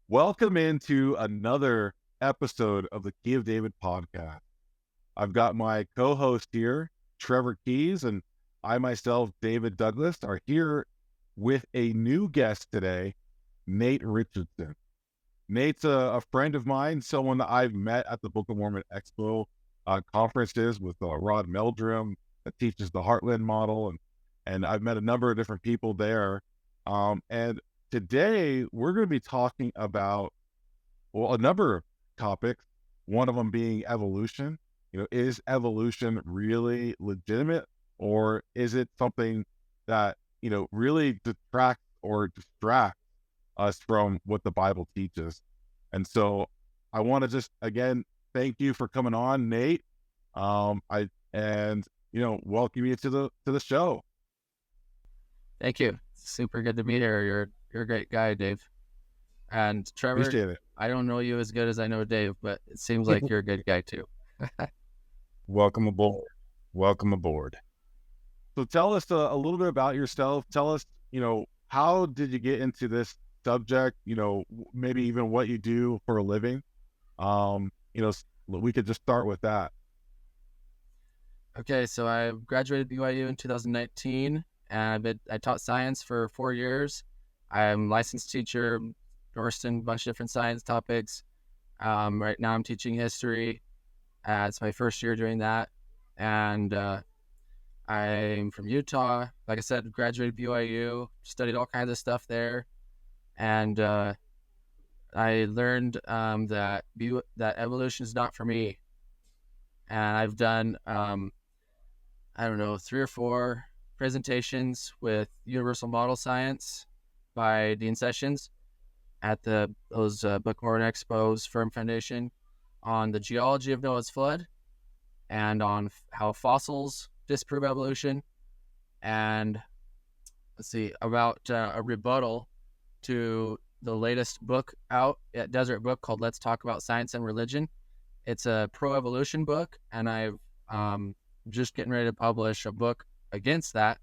Welcome into another episode of the Key of David podcast. I've got my co-host here, Trevor Keys, and I myself, David Douglas, are here with a new guest today, Nate Richardson. Nate's a friend of mine, someone that I've met at the Book of Mormon Expo conferences with Rod Meldrum that teaches the Heartland model, and I've met a number of different people there. And today we're going to be talking about a number of topics. One of them being evolution. Is evolution really legitimate, or is it something that really detracts or distracts us from what the Bible teaches? And so I want to just again thank you for coming on, Nate. Welcome you to the show. Thank you. Super good to meet you. You're a great guy, Dave. And Trevor, Appreciate it. I don't know you as good as I know Dave, but it seems like you're a good guy too. Welcome aboard. So tell us a little bit about yourself. Tell us, how did you get into this subject? Maybe even what you do for a living. We could just start with that. Okay, so I graduated BYU in 2019, and I taught science for 4 years. I'm a licensed teacher, endorsed in a bunch of different science topics. Right now I'm teaching history. It's my first year doing that. And I'm from Utah. Like I said, graduated BYU, studied all kinds of stuff there. And I learned that evolution is not for me. And I've done, 3 or 4 presentations with Universal Model Science by Dean Sessions at those Book of Mormon Expos, Firm Foundation, on the geology of Noah's flood and on how fossils disprove evolution, and about a rebuttal to the latest book out at Deseret book called Let's Talk About Science and Religion. It's a pro-evolution book, and I'm just getting ready to publish a book against that.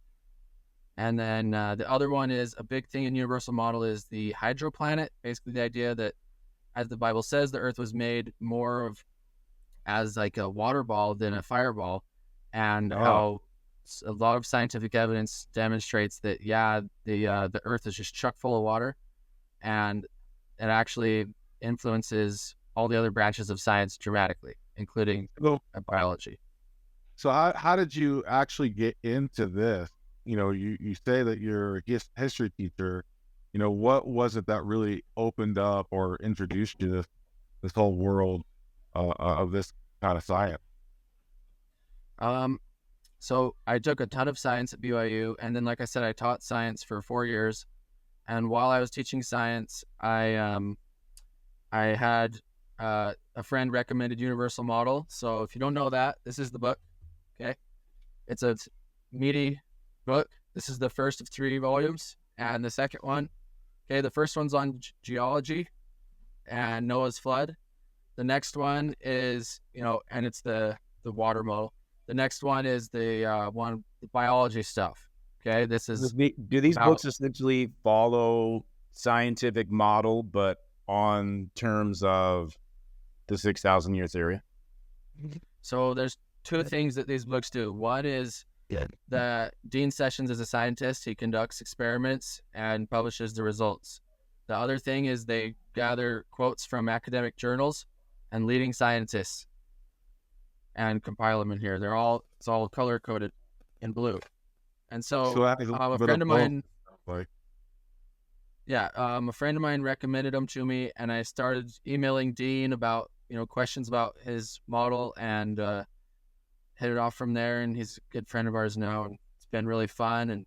And then the other one is a big thing in Universal Model is the hydroplanet, basically the idea that, as the Bible says, the earth was made more of as like a water ball than a fireball, and how a lot of scientific evidence demonstrates that, the earth is just chock full of water, and it actually influences all the other branches of science dramatically, including biology. So how did you actually get into this? You say that you're a history teacher. What was it that really opened up or introduced you to this whole world of this kind of science? So I took a ton of science at BYU, and then, like I said, I taught science for 4 years. And while I was teaching science, I had a friend recommended Universal Model. So if you don't know that, this is the book. Okay, it's a meaty book. This is the first of 3 volumes, and the second one. Okay, the first one's on geology and Noah's flood. The next one is, and it's the water model. The next one is the biology stuff. Okay, this is. Do these books essentially follow scientific model, but on terms of the 6,000 year theory? So there's 2 things that these books do. One is that Dean Sessions is a scientist. He conducts experiments and publishes the results. The other thing is they gather quotes from academic journals and leading scientists and compile them in here. It's all color coded in blue. And so a friend of mine, a friend of mine recommended them to me, and I started emailing Dean about questions about his model, and hit it off from there. And he's a good friend of ours now, and it's been really fun. And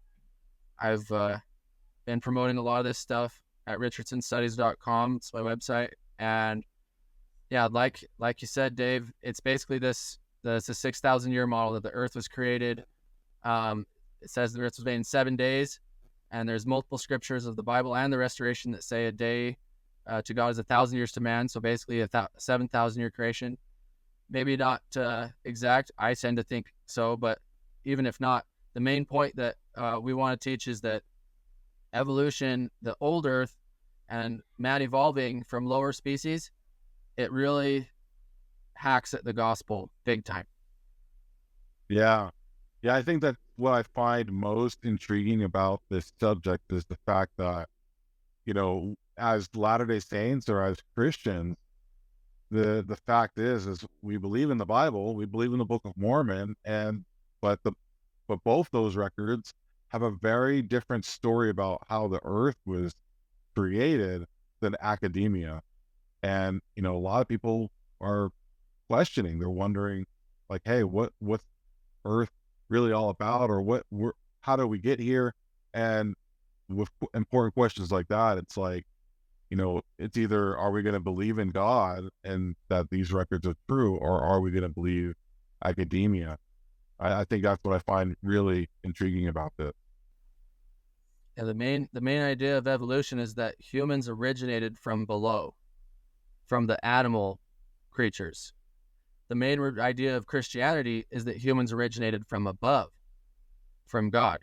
I've been promoting a lot of this stuff at richardsonstudies.com. It's my website. And like you said, Dave, it's basically it's a 6,000 year model that the earth was created. It says the earth was made in 7 days, and there's multiple scriptures of the Bible and the restoration that say a day to God is 1,000 years to man. So basically 7,000 year creation. Maybe not exact. I tend to think so, but even if not, the main point that we want to teach is that evolution, the old earth, and man evolving from lower species, it really hacks at the gospel big time. Yeah. Yeah, I think that what I find most intriguing about this subject is the fact that, as Latter-day Saints or as Christians, the fact is we believe in the Bible, we believe in the Book of Mormon, but both those records have a very different story about how the earth was created than academia. And, a lot of people are questioning, they're wondering, like, hey, what's earth really all about, or how do we get here? And with important questions like that, it's like, it's either, are we going to believe in God and that these records are true, or are we going to believe academia? I think that's what I find really intriguing about this. Yeah, the main idea of evolution is that humans originated from below, from the animal creatures. The main idea of Christianity is that humans originated from above, from God.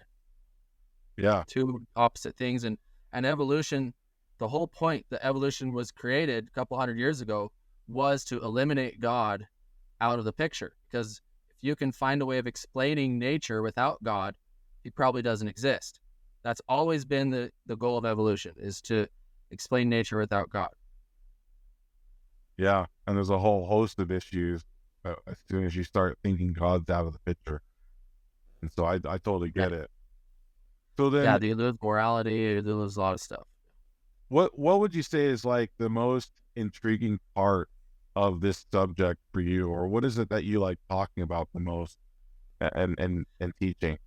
Yeah. Two opposite things. And evolution, the whole point that evolution was created a couple hundred years ago was to eliminate God out of the picture. Because if you can find a way of explaining nature without God, he probably doesn't exist. That's always been the goal of evolution, is to explain nature without God. Yeah, and there's a whole host of issues as soon as you start thinking God's out of the picture. And so I totally get it. So then, you lose morality, you lose a lot of stuff. What would you say is like the most intriguing part of this subject for you, or what is it that you like talking about the most and teaching?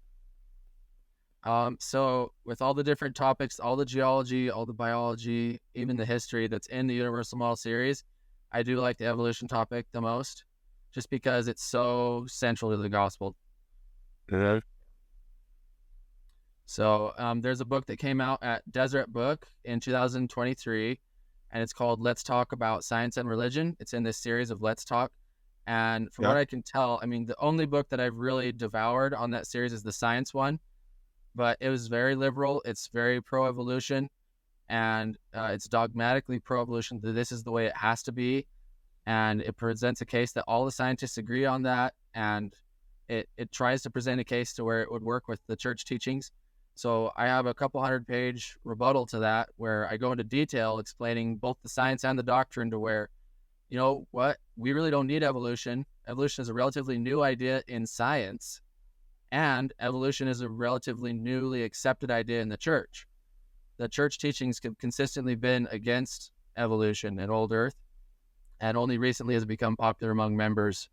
So with all the different topics, all the geology, all the biology, even the history that's in the Universal Model series, I do like the evolution topic the most, just because it's so central to the gospel. Yeah. So there's a book that came out at Deseret Book in 2023, and it's called Let's Talk About Science and Religion. It's in this series of Let's Talk. And from what I can tell, I mean, the only book that I've really devoured on that series is the science one, but it was very liberal. It's very pro-evolution, and it's dogmatically pro-evolution. This is the way it has to be. And it presents a case that all the scientists agree on that, and it tries to present a case to where it would work with the church teachings. So I have a couple 100-page rebuttal to that where I go into detail explaining both the science and the doctrine to where, you know what, we really don't need evolution. Evolution is a relatively new idea in science, and evolution is a relatively newly accepted idea in the church. The church teachings have consistently been against evolution and old earth, and only recently has it become popular among members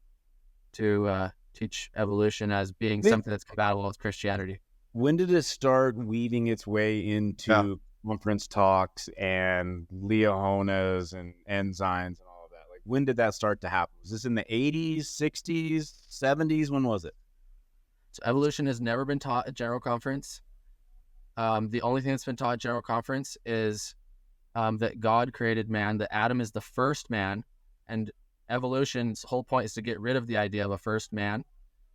to teach evolution as being something that's compatible with Christianity. When did it start weaving its way into conference talks and Leohonas and enzymes and all of that? Like, when did that start to happen? Was this in the 80s, 60s, 70s? When was it? So evolution has never been taught at General Conference. The only thing that's been taught at General Conference is that God created man, that Adam is the first man, and evolution's whole point is to get rid of the idea of a first man.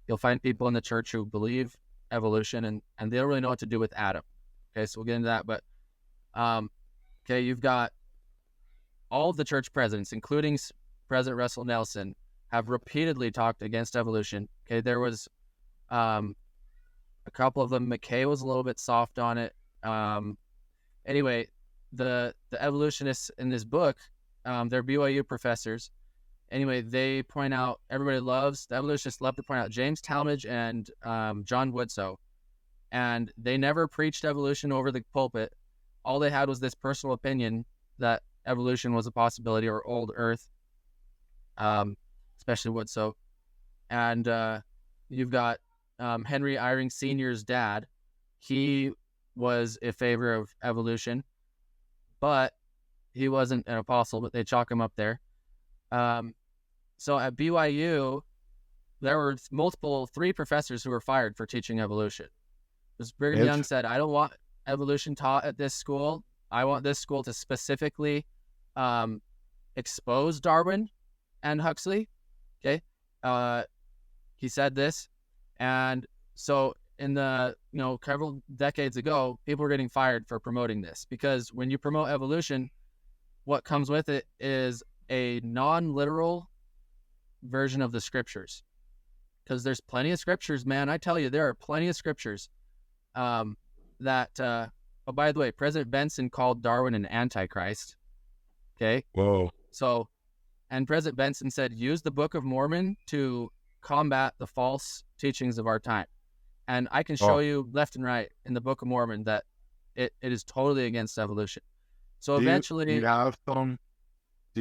You'll find people in the church who believe evolution and they don't really know what to do with Adam. Okay, so we'll get into that. But okay, you've got all of the church presidents, including President Russell Nelson, have repeatedly talked against evolution. Okay, there was a couple of them. McKay was a little bit soft on it. Anyway, the evolutionists in this book, they're BYU professors. Anyway, they point out, the evolutionists love to point out James Talmage and John Woodsoe. And they never preached evolution over the pulpit. All they had was this personal opinion that evolution was a possibility, or old earth, especially Woodsoe. And you've got Henry Eyring Sr.'s dad. He was in favor of evolution, but he wasn't an apostle, but they chalk him up there. So at BYU, there were three professors who were fired for teaching evolution. Because Brigham Young said, I don't want evolution taught at this school. I want this school to specifically expose Darwin and Huxley. Okay. He said this. And so in the, several decades ago, people were getting fired for promoting this, because when you promote evolution, what comes with it is a non-literal version of the scriptures. Because there's plenty of scriptures, man. I tell you, there are plenty of scriptures that, oh, by the way, President Benson called Darwin an antichrist. Okay. Whoa. So, and President Benson said, use the Book of Mormon to combat the false teachings of our time. And I can show you left and right in the Book of Mormon that it is totally against evolution. So eventually, do you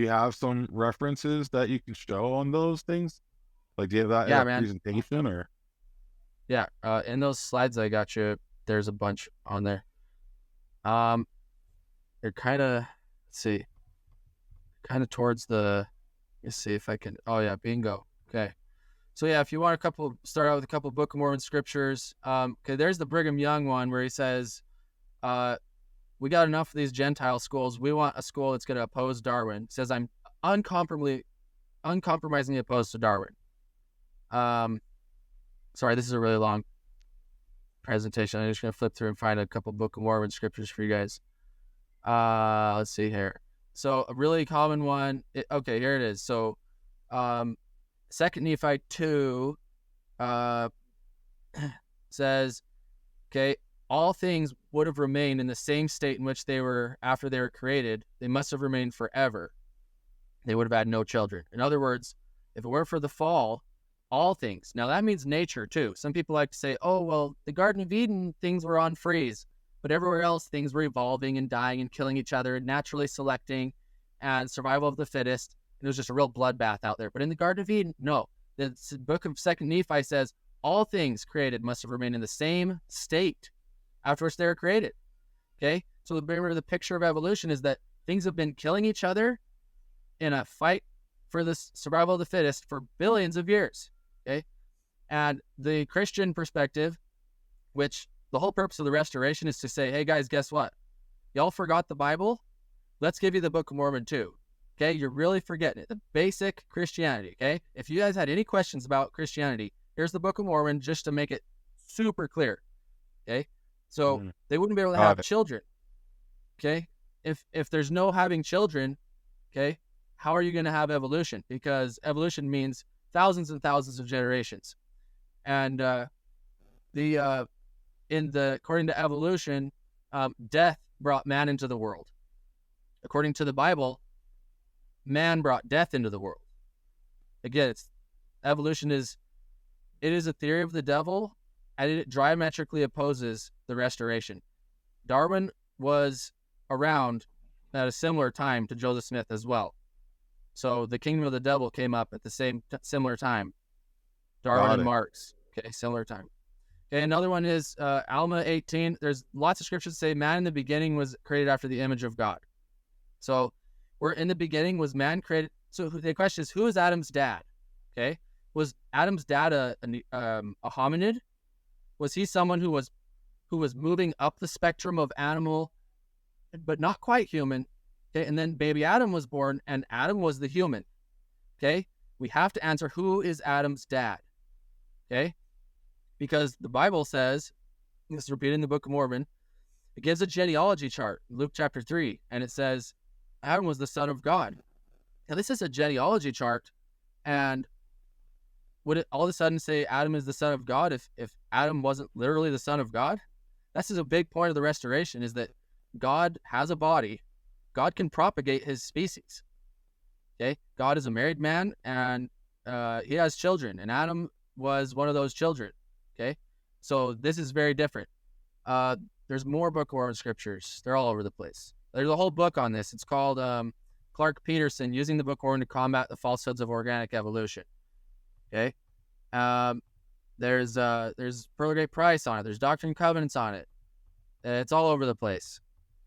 have some references that you can show on those things? Like, do you have that in a presentation or? Yeah, in those slides I got you, there's a bunch on there. They're kind of, towards the, let's see if I can, oh yeah, bingo. Okay. So yeah, if you want start out with a couple Book of Mormon scriptures. Okay, there's the Brigham Young one where he says, we got enough of these Gentile schools. We want a school that's going to oppose Darwin. He says, I'm uncompromisingly opposed to Darwin. Sorry, this is a really long presentation. I'm just going to flip through and find a couple Book of Mormon scriptures for you guys. Let's see here. So a really common one. Okay, here it is. So, 2 Nephi 2 says, okay, all things would have remained in the same state in which they were after they were created. They must have remained forever. They would have had no children. In other words, if it weren't for the fall, all things. Now that means nature too. Some people like to say, oh, well, the Garden of Eden, things were on freeze, but everywhere else, things were evolving and dying and killing each other and naturally selecting and survival of the fittest. It was just a real bloodbath out there. But in the Garden of Eden, no. The book of 2 Nephi says all things created must have remained in the same state after which they were created. Okay? So remember, the picture of evolution is that things have been killing each other in a fight for the survival of the fittest for billions of years. Okay? And the Christian perspective, which the whole purpose of the restoration is to say, hey guys, guess what? Y'all forgot the Bible? Let's give you the Book of Mormon too. Okay, you're really forgetting it. The basic Christianity, okay? If you guys had any questions about Christianity, here's the Book of Mormon just to make it super clear, okay? So they wouldn't be able to have children, okay? If there's no having children, okay, how are you going to have evolution? Because evolution means thousands and thousands of generations. And according to evolution, death brought man into the world. According to the Bible, man brought death into the world. Again, evolution is a theory of the devil, and it diametrically opposes the restoration. Darwin was around at a similar time to Joseph Smith as well. So the kingdom of the devil came up at the similar time. Darwin and Marx, okay, similar time. Okay, another one is Alma 18. There's lots of scriptures that say man in the beginning was created after the image of God. So we're in the beginning, was man created? So the question is, who is Adam's dad? Okay, was Adam's dad a hominid? Was he someone who was moving up the spectrum of animal, but not quite human? Okay, and then baby Adam was born, and Adam was the human. Okay, we have to answer, who is Adam's dad? Okay, because the Bible says, this is repeated in the Book of Mormon, it gives a genealogy chart, Luke chapter 3, and it says Adam was the son of God. Now this is a genealogy chart, and would it all of a sudden say Adam is the son of God if Adam wasn't literally the son of God? This is a big point of the restoration, is that God has a body. God can propagate his species. Okay, God is a married man, and he has children, and Adam was one of those children. Okay, so this is very different. There's more Book of Mormon scriptures. They're all over the place. There's a whole book on this. It's called Clark Peterson, Using the Book of Mormon to Combat the Falsehoods of Organic Evolution. Okay, there's Pearl Great Price on it. There's Doctrine and Covenants on it. It's all over the place.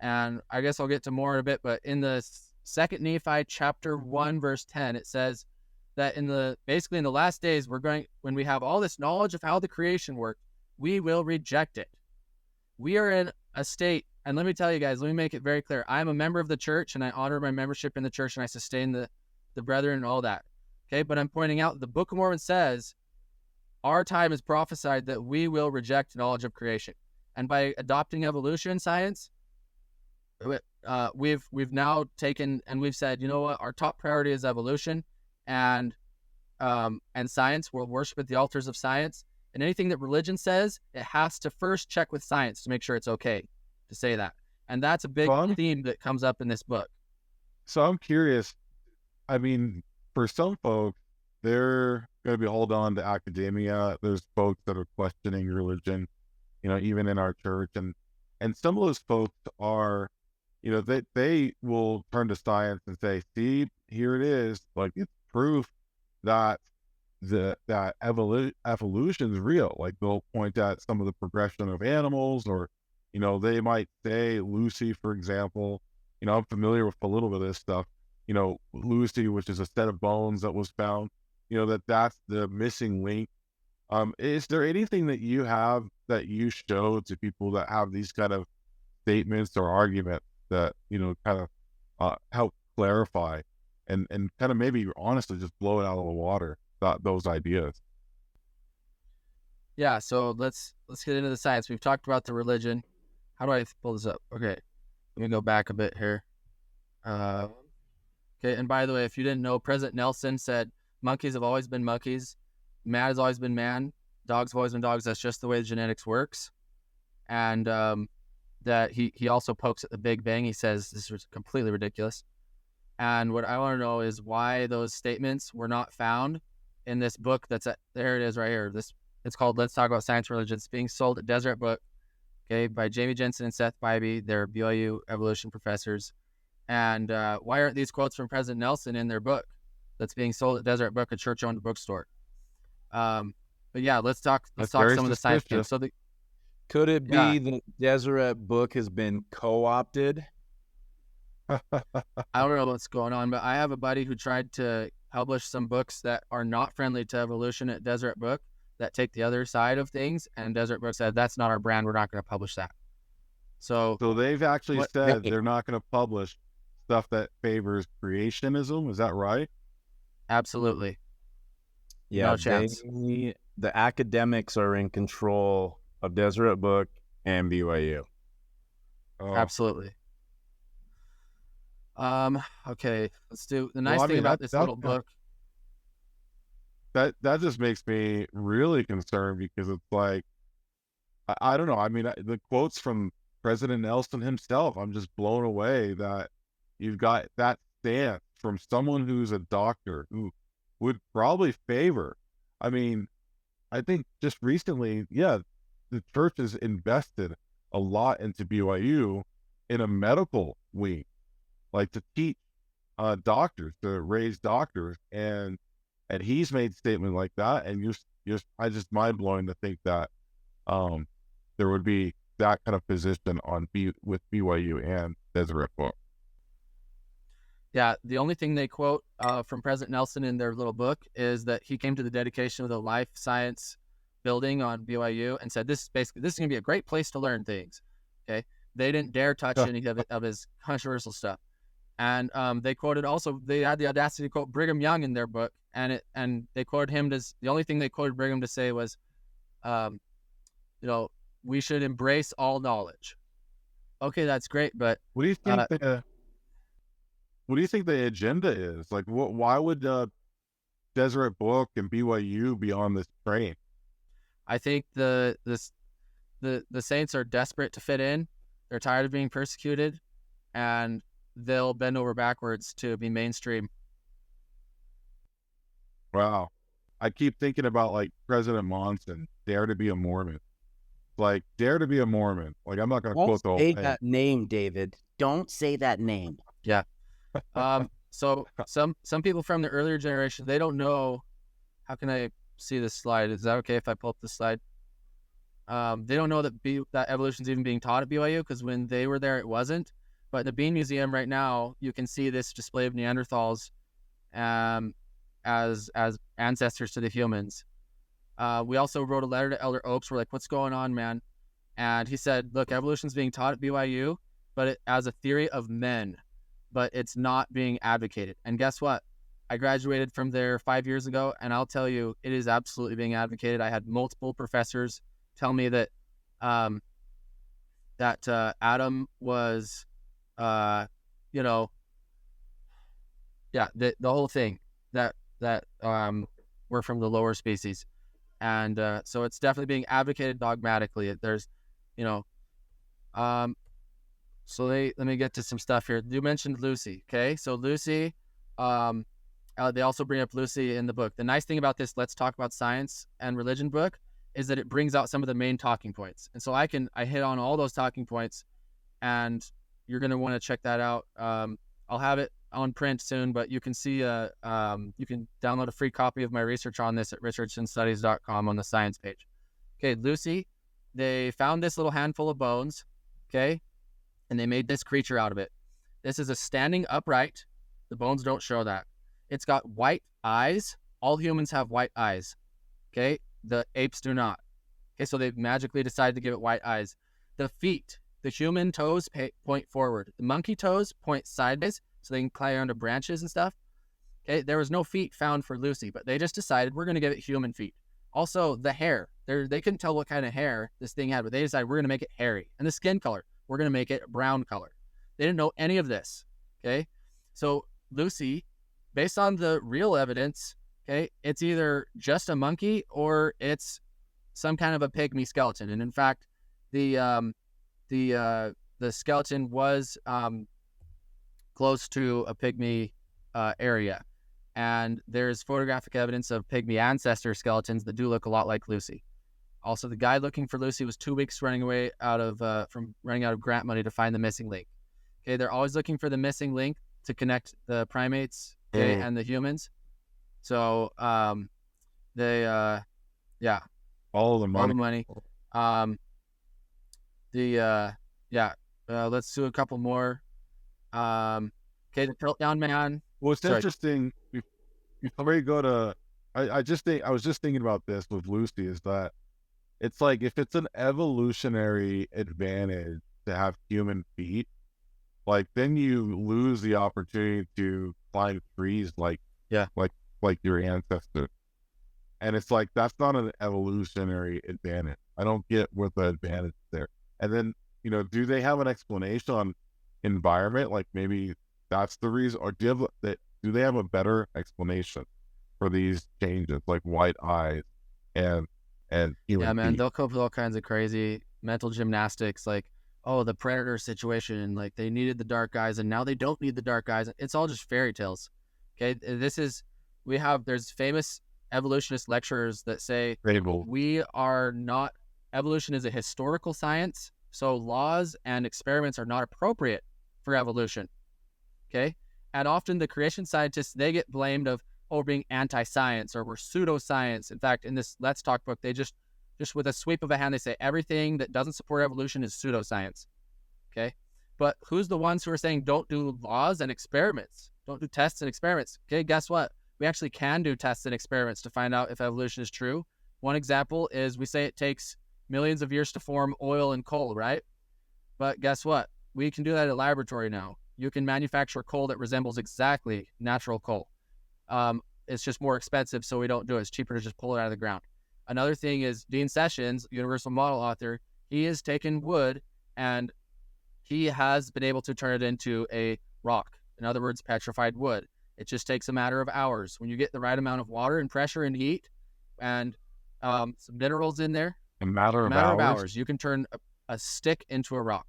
And I guess I'll get to more in a bit, but in the 2 Nephi chapter 1 verse 10, it says that in the last days, when we have all this knowledge of how the creation worked, we will reject it. We are in a state, and let me tell you guys, let me make it very clear. I'm a member of the church, and I honor my membership in the church, and I sustain the brethren and all that. Okay, but I'm pointing out the Book of Mormon says our time is prophesied that we will reject knowledge of creation. And by adopting evolution science, we've now taken and we've said, you know what, our top priority is evolution, and science. We'll worship at the altars of science. And anything that religion says, it has to first check with science to make sure it's okay to say that. And that's a big theme that comes up in this book. So I'm curious. I mean, for some folks, they're going to be hold on to academia. There's folks that are questioning religion, even in our church. And some of those folks are, they will turn to science and say, see, here it is. Like, it's proof that that evolution is real. Like, they'll point at some of the progression of animals, or they might say Lucy, for example. I'm familiar with a little bit of this stuff. Lucy, which is a set of bones that was found, that's the missing link. Is there anything that you have that you show to people that have these kind of statements or arguments that kind of help clarify and kind of maybe honestly just blow it out of the water, those ideas? Yeah, so let's get into the science. We've talked about the religion. How do I pull this up? Okay, let me go back a bit here. Okay, and by the way, if you didn't know, President Nelson said monkeys have always been monkeys, man has always been man, dogs have always been dogs. That's just the way genetics works. And that he also pokes at the Big Bang. He says this was completely ridiculous. And what I want to know is why those statements were not found in this book there it is right here. It's called Let's Talk About Science and Religion. It's being sold at Deseret Book, okay, by Jamie Jensen and Seth Bybee. They're BYU evolution professors. And why aren't these quotes from President Nelson in their book that's being sold at Deseret Book, a church-owned bookstore? But yeah, let's talk some of the science. So could it be the Deseret Book has been co-opted? I don't know what's going on, but I have a buddy who tried to publish some books that are not friendly to evolution at Deseret Book that take the other side of things, and Deseret Book said, that's not our brand, we're not going to publish that. So they've actually said they're not going to publish stuff that favors creationism. Is that right? Absolutely. Yeah, no chance. The academics are in control of Deseret Book and BYU. Oh. Absolutely. Okay, let's do the nice thing about this little book. That just makes me really concerned, because it's like, I don't know. I mean, the quotes from President Nelson himself, I'm just blown away that you've got that stance from someone who's a doctor who would probably favor. I mean, I think just recently, the church has invested a lot into BYU in a medical wing, like to teach doctors, to raise doctors, and he's made a statement like that, and I just mind blowing to think that there would be that kind of position with BYU and Deseret Book. Yeah, the only thing they quote from President Nelson in their little book is that he came to the dedication of the life science building on BYU and said, this is going to be a great place to learn things. Okay, they didn't dare touch any of his controversial stuff. And they quoted also, they had the audacity to quote Brigham Young in their book, and they quoted him as, the only thing they quoted Brigham to say was, we should embrace all knowledge. Okay, that's great, but what do you think? What do you think the agenda is? Like, why would Deseret Book and BYU be on this train? I think the saints are desperate to fit in. They're tired of being persecuted, and they'll bend over backwards to be mainstream. Wow. I keep thinking about, like, President Monson, Dare to be a Mormon. Like, Dare to be a Mormon. Like, I'm not going to quote the whole thing. Don't say that name, David. Don't say that name. Yeah. So some people from the earlier generation, they don't know. How can I see this slide? Is that okay if I pull up the slide? They don't know that evolution's even being taught at BYU, because when they were there, it wasn't. But in the Bean Museum right now, you can see this display of Neanderthals as ancestors to the humans. We also wrote a letter to Elder Oaks. We're like, what's going on, man? And he said, look, evolution's being taught at BYU, but as a theory of men, but it's not being advocated. And guess what? I graduated from there 5 years ago, and I'll tell you, it is absolutely being advocated. I had multiple professors tell me that Adam was, the whole thing that we're from the lower species, and so it's definitely being advocated dogmatically. There's, so let me get to some stuff here. You mentioned Lucy, okay? So Lucy, they also bring up Lucy in the book. The nice thing about this Let's Talk About Science and Religion book is that it brings out some of the main talking points. And so I hit on all those talking points, and you're going to want to check that out. I'll have it on print soon, but you can see, you can download a free copy of my research on this at richardsonstudies.com on the science page. Okay, Lucy, they found this little handful of bones, okay, and they made this creature out of it. This is a standing upright. The bones don't show that. It's got white eyes. All humans have white eyes, okay? The apes do not. Okay, so they've magically decided to give it white eyes. The feet, the human toes point forward. The monkey toes point sideways so they can climb onto branches and stuff. Okay, there was no feet found for Lucy, but they just decided we're going to give it human feet. Also, the hair. They couldn't tell what kind of hair this thing had, but they decided we're going to make it hairy. And the skin color, we're going to make it brown color. They didn't know any of this, okay? So Lucy, based on the real evidence, okay, it's either just a monkey or it's some kind of a pygmy skeleton. And in fact, the skeleton was close to a pygmy area. And there's photographic evidence of pygmy ancestor skeletons that do look a lot like Lucy. Also, the guy looking for Lucy was 2 weeks running out of grant money to find the missing link. Okay, they're always looking for the missing link to connect the primates, okay, and the humans. So all the money. Let's do a couple more. Okay, the Piltdown Man. Well, it's interesting. Before you go to, I was just thinking about this with Lucy, is that it's like if it's an evolutionary advantage to have human feet, like then you lose the opportunity to climb trees like your ancestors. And it's like that's not an evolutionary advantage. I don't get what the advantage is there. And then, do they have an explanation on environment? Like maybe that's the reason, or do they have a better explanation for these changes, like white eyes and human Yeah, man, feet? they'll cope with all kinds of crazy mental gymnastics, like, oh, the predator situation, like they needed the dark eyes and now they don't need the dark eyes. It's all just fairy tales. Okay, there's famous evolutionist lecturers that say we are not, evolution is a historical science, so laws and experiments are not appropriate for evolution. Okay, and often the creation scientists, they get blamed of, oh, being anti-science or we're pseudoscience. In fact, in this Let's Talk book, they just with a sweep of a hand, they say everything that doesn't support evolution is pseudoscience. Okay, but who's the ones who are saying don't do laws and experiments, don't do tests and experiments? Okay, guess what? We actually can do tests and experiments to find out if evolution is true. One example is we say it takes millions of years to form oil and coal, right? But guess what? We can do that in a laboratory now. You can manufacture coal that resembles exactly natural coal. It's just more expensive, so we don't do it. It's cheaper to just pull it out of the ground. Another thing is Dean Sessions, Universal Model author, he has taken wood and he has been able to turn it into a rock. In other words, petrified wood. It just takes a matter of hours. When you get the right amount of water and pressure and heat and some minerals in there, A matter of hours, you can turn a stick into a rock.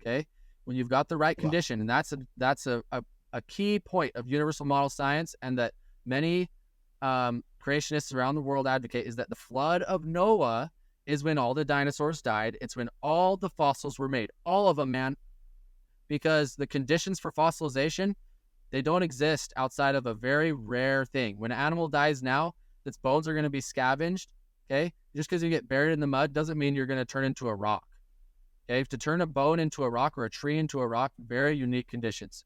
Okay? When you've got the right condition, and that's a key point of universal model science, and that many creationists around the world advocate, is that the flood of Noah is when all the dinosaurs died. It's when all the fossils were made, all of them, man, because the conditions for fossilization, they don't exist outside of a very rare thing. When an animal dies now, its bones are going to be scavenged. Okay, just because you get buried in the mud doesn't mean you're going to turn into a rock. Okay, to turn a bone into a rock or a tree into a rock, very unique conditions.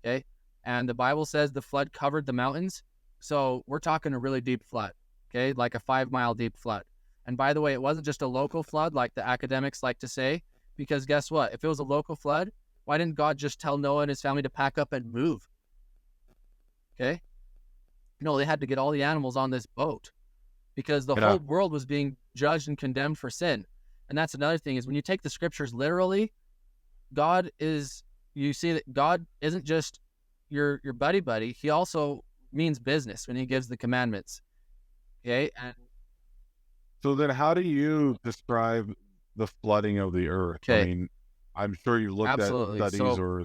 Okay, and the Bible says the flood covered the mountains. So we're talking a really deep flood, okay, like a 5-mile deep flood. And by the way, it wasn't just a local flood like the academics like to say, because guess what? If it was a local flood, why didn't God just tell Noah and his family to pack up and move? Okay, No, they had to get all the animals on this boat because the Yeah. whole world was being judged and condemned for sin. And that's another thing, is when you take the scriptures literally, you see that God isn't just your buddy. He also means business when he gives the commandments. Okay. And So then how do you describe the flooding of the earth? I okay, mean, I'm sure you looked absolutely. at studies or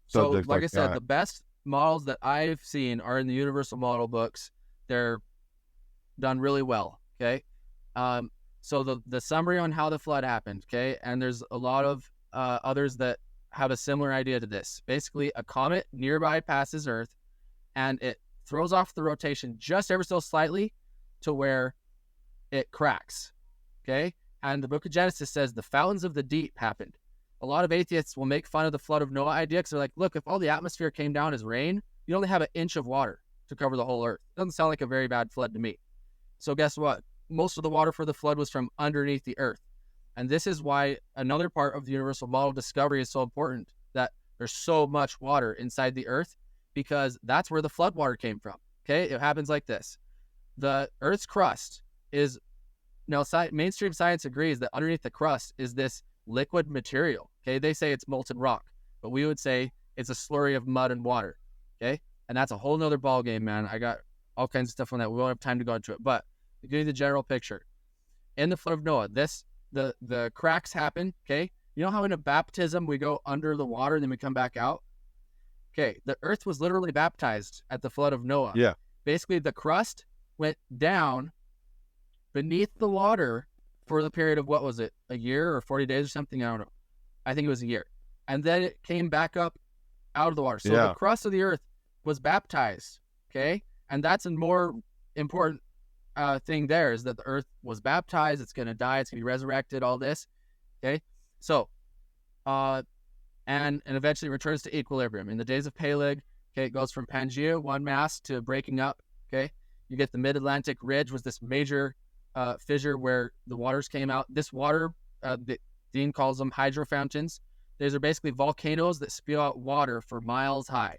So subjects like like I said, that. the best models that I've seen are in the universal model books. They're done really well. Okay. So the summary on how the flood happened. Okay. And there's a lot of others that have a similar idea to this. Basically, a comet nearby passes Earth and it throws off the rotation just ever so slightly to where it cracks. Okay. And the book of Genesis says the fountains of the deep happened. A lot of atheists will make fun of the flood of Noah idea because they're like, look, if all the atmosphere came down as rain, you only have an inch of water to cover the whole earth. Doesn't sound like a very bad flood to me. So guess what? Most of the water for the flood was from underneath the earth. And this is why another part of the universal model discovery is so important, that there's so much water inside the earth, because that's where the flood water came from. Okay. It happens like this. The earth's crust is, now mainstream science agrees that underneath the crust is this liquid material. Okay. They say it's molten rock, but we would say it's a slurry of mud and water. Okay. And that's a whole nother ball game, man. I got all kinds of stuff on that. We won't have time to go into it, but to give you the general picture, in the flood of Noah, the cracks happen. Okay. You know how in a baptism we go under the water and then we come back out? Okay. The earth was literally baptized at the flood of Noah. Yeah. Basically, the crust went down beneath the water for the period of, what was it, a year or 40 days or something? I don't know. I think it was a year. And then it came back up out of the water. So the crust of the earth was baptized. Okay. And that's a more important thing there, is that the earth was baptized. It's going to die. It's going to be resurrected, all this. Okay. So, and eventually returns to equilibrium. In the days of Peleg, okay, it goes from Pangea, one mass, to breaking up. Okay. You get the mid-Atlantic ridge, was this major fissure where the waters came out. This water, Dean calls them hydro fountains. These are basically volcanoes that spew out water for miles high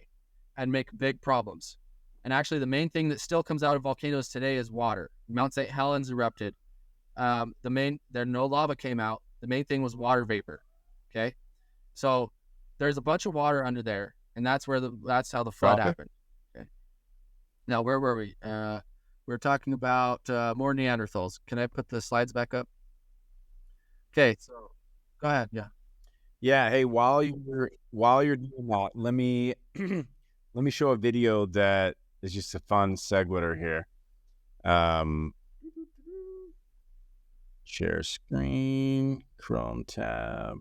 and make big problems. And actually, the main thing that still comes out of volcanoes today is water. Mount St. Helens erupted. No lava came out. The main thing was water vapor. Okay, so there's a bunch of water under there, and that's how the flood happened. Okay. Now, where were we? We're talking about more Neanderthals. Can I put the slides back up? Okay, so go ahead. Yeah. Yeah. Hey, while you're doing that, let me show a video that is just a fun seguiter here. Share screen, Chrome tab.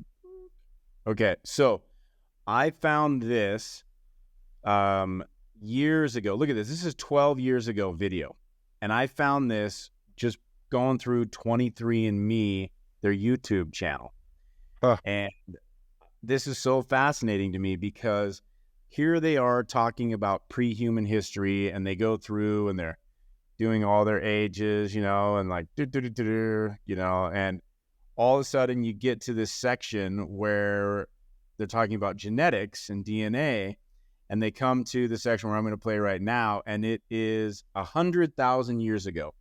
Okay, so I found this years ago. Look at this. This is 12 years ago video. And I found this just going through 23andMe, their YouTube channel. And this is so fascinating to me, because here they are talking about pre-human history, and they go through and they're doing all their ages, and like, and all of a sudden you get to this section where they're talking about genetics and DNA, and they come to the section where I'm going to play right now, and it is 100,000 years ago.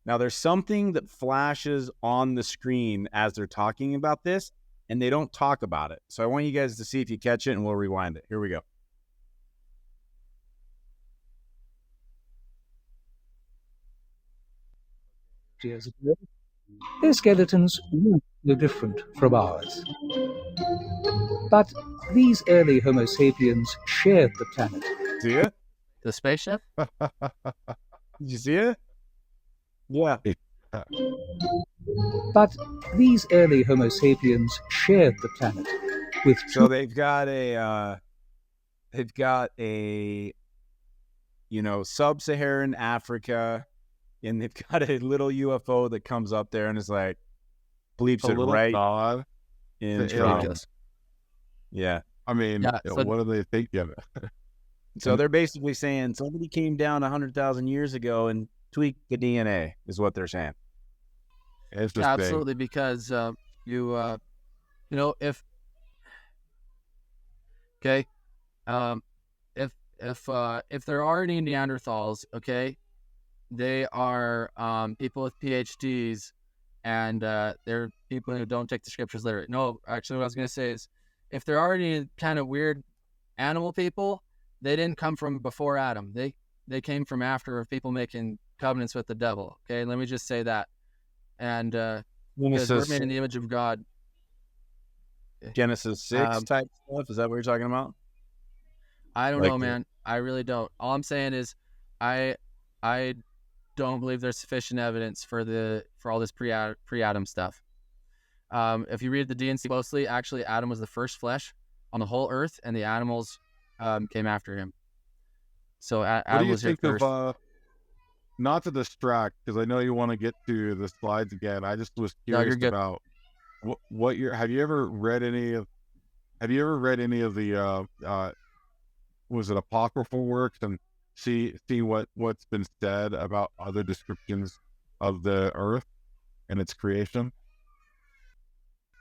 Now, there's something that flashes on the screen as they're talking about this, and they don't talk about it. So I want you guys to see if you catch it, and we'll rewind it. Here we go. Years ago, their skeletons weren't no different from ours. But these early Homo sapiens shared the planet. See it? The spaceship? Did you see it? Yeah. But these early Homo sapiens shared the planet with. So they've got a sub-Saharan Africa, and they've got a little UFO that comes up there and is like, bleeps it right nod in Trump. Yeah. I mean, what do they think of it? So they're basically saying somebody came down 100,000 years ago and tweaked the DNA, is what they're saying. Interesting. Absolutely, because if if there are any Neanderthals, okay, they are people with PhDs, and they're people who don't take the scriptures literally. No, actually, what I was going to say is, if there are any kind of weird animal people, they didn't come from before Adam. They came from after people making covenants with the devil. Okay, let me just say that. And because we're made in the image of God. Genesis 6 type stuff? Is that what you're talking about? I don't know, man. I really don't. All I'm saying is, I don't believe there's sufficient evidence for all this pre-Adam stuff. If you read the D&C closely, actually Adam was the first flesh on the whole earth, and the animals came after him. So Adam was here first. Not to distract, because I know you want to get to the slides again. I just was curious about what have you ever read any of the was it apocryphal works, and see what's been said about other descriptions of the earth and its creation?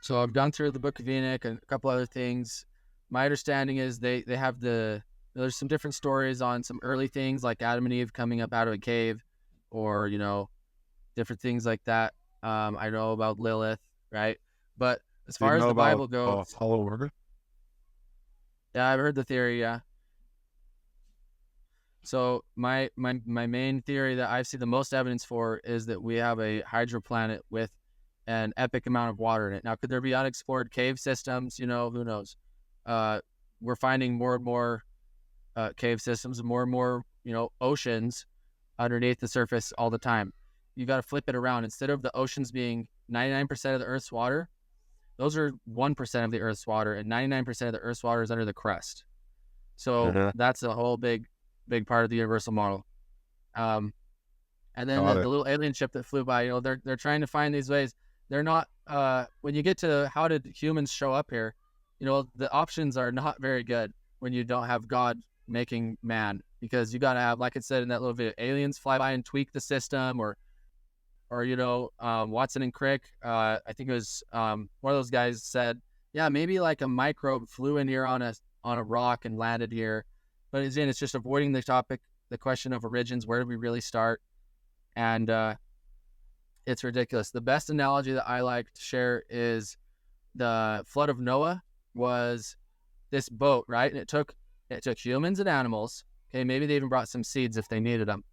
So I've gone through the Book of Enoch and a couple other things. My understanding is they have there's some different stories on some early things like Adam and Eve coming up out of a cave, or different things like that. I know about Lilith, right? But as far as the Bible goes, hollow earth. Yeah, I've heard the theory. Yeah. So my main theory that I've seen the most evidence for is that we have a hydroplanet with an epic amount of water in it. Now, could there be unexplored cave systems? Who knows? We're finding more and more cave systems, and more oceans underneath the surface all the time. You got to flip it around. Instead of the oceans being 99% of the Earth's water, those are 1% of the Earth's water, and 99% of the Earth's water is under the crust. So that's a whole big part of the universal model. And then the little alien ship that flew by, they're trying to find these ways. They're not, when you get to how did humans show up here, the options are not very good when you don't have God making man, because you got to have, like it said in that little video, aliens fly by and tweak the system, or Watson and Crick, I think it was one of those guys said, yeah, maybe like a microbe flew in here on a rock and landed here. But again, it's just avoiding the topic, the question of origins. Where did we really start? And it's ridiculous. The best analogy that I like to share is the flood of Noah was this boat, right? And it took humans and animals. Okay, maybe they even brought some seeds if they needed them.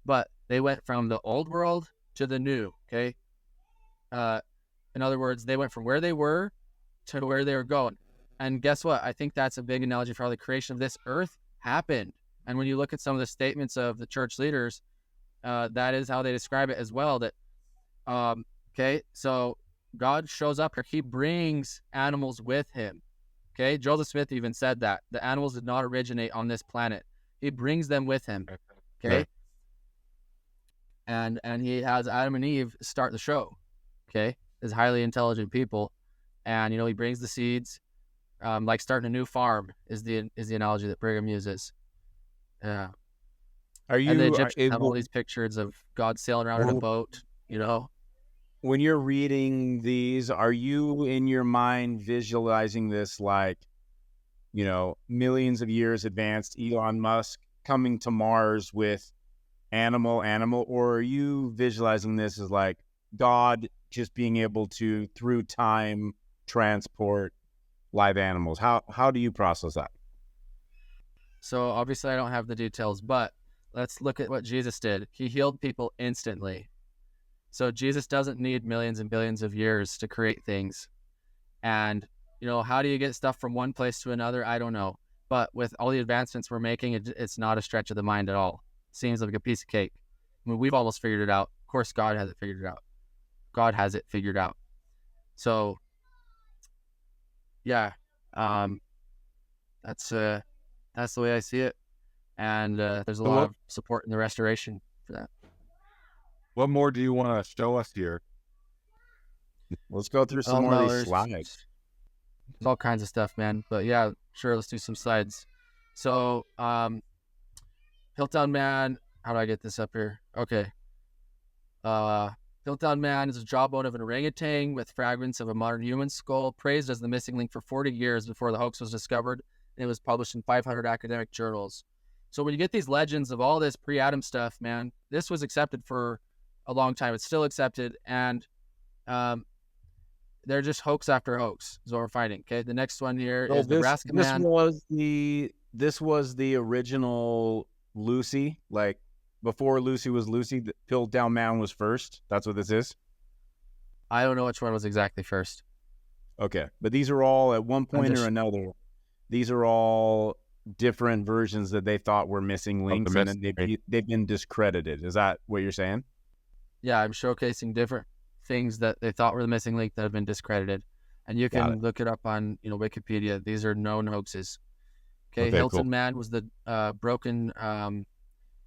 But they went from the old world to the new, okay? In other words, they went from where they were to where they were going. And guess what? I think that's a big analogy for how the creation of this earth happened. And when you look at some of the statements of the church leaders, that is how they describe it as well. That okay, so God shows up here. He brings animals with him. Okay, Joseph Smith even said that the animals did not originate on this planet. He brings them with him. Okay, and he has Adam and Eve start the show. Okay, as highly intelligent people, and he brings the seeds. Like starting a new farm is the analogy that Brigham uses. Yeah. And the Egyptians have all these pictures of God sailing around in a boat, When you're reading these, are you in your mind visualizing this like, millions of years advanced Elon Musk coming to Mars with animal, or are you visualizing this as like God just being able to, through time, transport live animals? How do you process that? So obviously I don't have the details, but let's look at what Jesus did. He healed people instantly. So Jesus doesn't need millions and billions of years to create things. And, how do you get stuff from one place to another? I don't know. But with all the advancements we're making, it's not a stretch of the mind at all. Seems like a piece of cake. I mean, we've almost figured it out. Of course, God has it figured out. God has it figured out. So, yeah, that's the way I see it. And there's a lot of support in the restoration for that. What more do you want to show us here? Let's go through some more of these slides. There's all kinds of stuff, man. But yeah, sure, let's do some slides. So, Piltdown Man, how do I get this up here? Okay. Piltdown Man is a jawbone of an orangutan with fragments of a modern human skull, praised as the missing link for 40 years before the hoax was discovered. And it was published in 500 academic journals. So when you get these legends of all this pre-Adam stuff, man, this was accepted for a long time. It's still accepted, and they're just hoax after hoax is what we're fighting. Okay, the next one here is Nebraska Man. This was the original Lucy, like before Lucy was Lucy. The Piltdown Man was first. That's what this is. I don't know which one was exactly first. Okay, but these are all at one point or another. These are all different versions that they thought were missing links, and then they've been discredited. Is that what you're saying? Yeah, I'm showcasing different things that they thought were the missing link that have been discredited, and you can look it up on Wikipedia. These are known hoaxes. Okay, Hilton Man was the broken,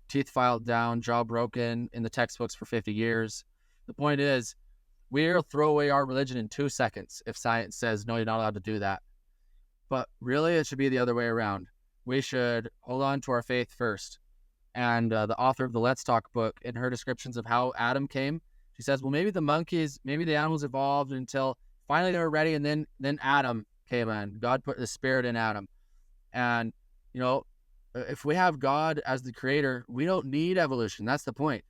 teeth filed down, jaw broken in the textbooks for 50 years. The point is, we'll throw away our religion in 2 seconds if science says, no, you're not allowed to do that. But really, it should be the other way around. We should hold on to our faith first. And the author of the Let's Talk book, in her descriptions of how Adam came, she says, well, maybe the monkeys, maybe the animals evolved until finally they were ready, and then Adam came in. God put the spirit in Adam. And, if we have God as the creator, we don't need evolution. That's the point.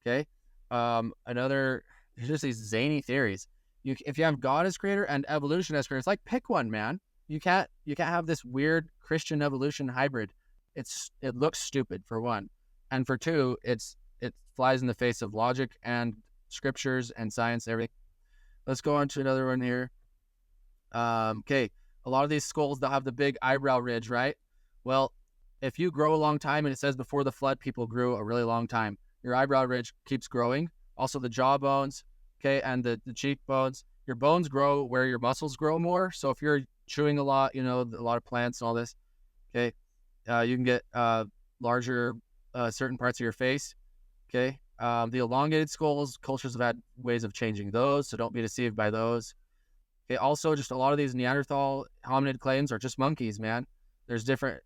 Okay? There's just these zany theories. If you have God as creator and evolution as creator, it's like, pick one, man. You can't have this weird Christian evolution hybrid. It looks stupid, for one, and for two, it flies in the face of logic and scriptures and science and everything. Let's go on to another one here. Okay, a lot of these skulls, they'll have the big eyebrow ridge, right? Well, if you grow a long time, and it says before the flood, people grew a really long time, your eyebrow ridge keeps growing. Also the jaw bones, okay, and the cheekbones. Your bones grow where your muscles grow more. So if you're chewing a lot, a lot of plants and all this, okay, you can get larger certain parts of your face, okay. The elongated skulls, cultures have had ways of changing those, so don't be deceived by those. Okay, also just a lot of these Neanderthal hominid claims are just monkeys, man. There's different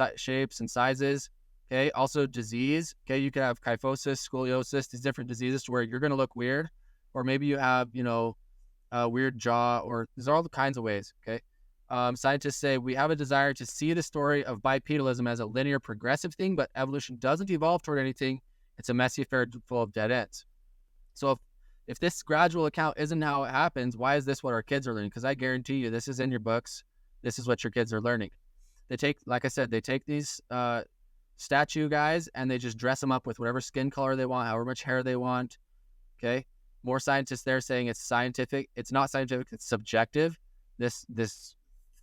shapes and sizes. Okay, also disease. Okay, you could have kyphosis, scoliosis, these different diseases to where you're going to look weird, or maybe you have, a weird jaw, or there's all the kinds of ways. Okay, scientists say we have a desire to see the story of bipedalism as a linear progressive thing, but evolution doesn't evolve toward anything. It's a messy affair full of dead ends. So if this gradual account isn't how it happens, why is this what our kids are learning? Because I guarantee you, this is in your books. This is what your kids are learning. They take these statue guys and they just dress them up with whatever skin color they want, however much hair they want. Okay, more scientists there saying it's scientific. It's not scientific. It's subjective. This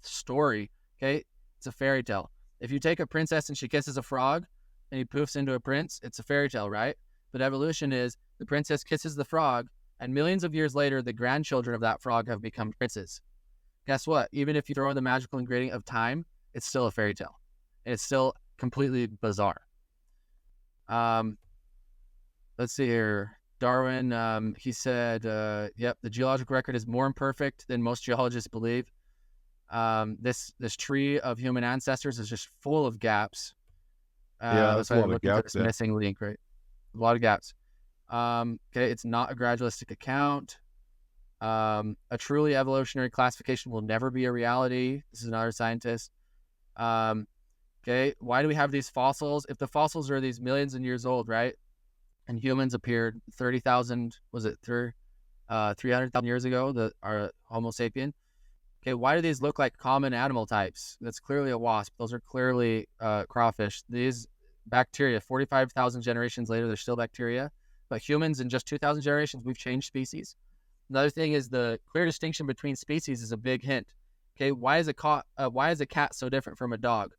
story, okay, it's a fairy tale. If you take a princess and she kisses a frog and he poofs into a prince, it's a fairy tale, right? But evolution is the princess kisses the frog, and millions of years later, the grandchildren of that frog have become princes. Guess what? Even if you throw in the magical ingredient of time, it's still a fairy tale. It's still completely bizarre. Let's see here. Darwin, he said, the geological record is more imperfect than most geologists believe. This tree of human ancestors is just full of gaps. That's why I'm looking for this missing link, right? A lot of gaps. Okay, it's not a gradualistic account. A truly evolutionary classification will never be a reality. This is another scientist. Okay, why do we have these fossils? If the fossils are these millions of years old, right? And humans appeared 300,000 years ago, our Homo sapien. Okay, why do these look like common animal types? That's clearly a wasp. Those are clearly crawfish. These bacteria, 45,000 generations later, they're still bacteria. But humans, in just 2,000 generations, we've changed species. Another thing is the clear distinction between species is a big hint. Okay, why is a cat so different from a dog?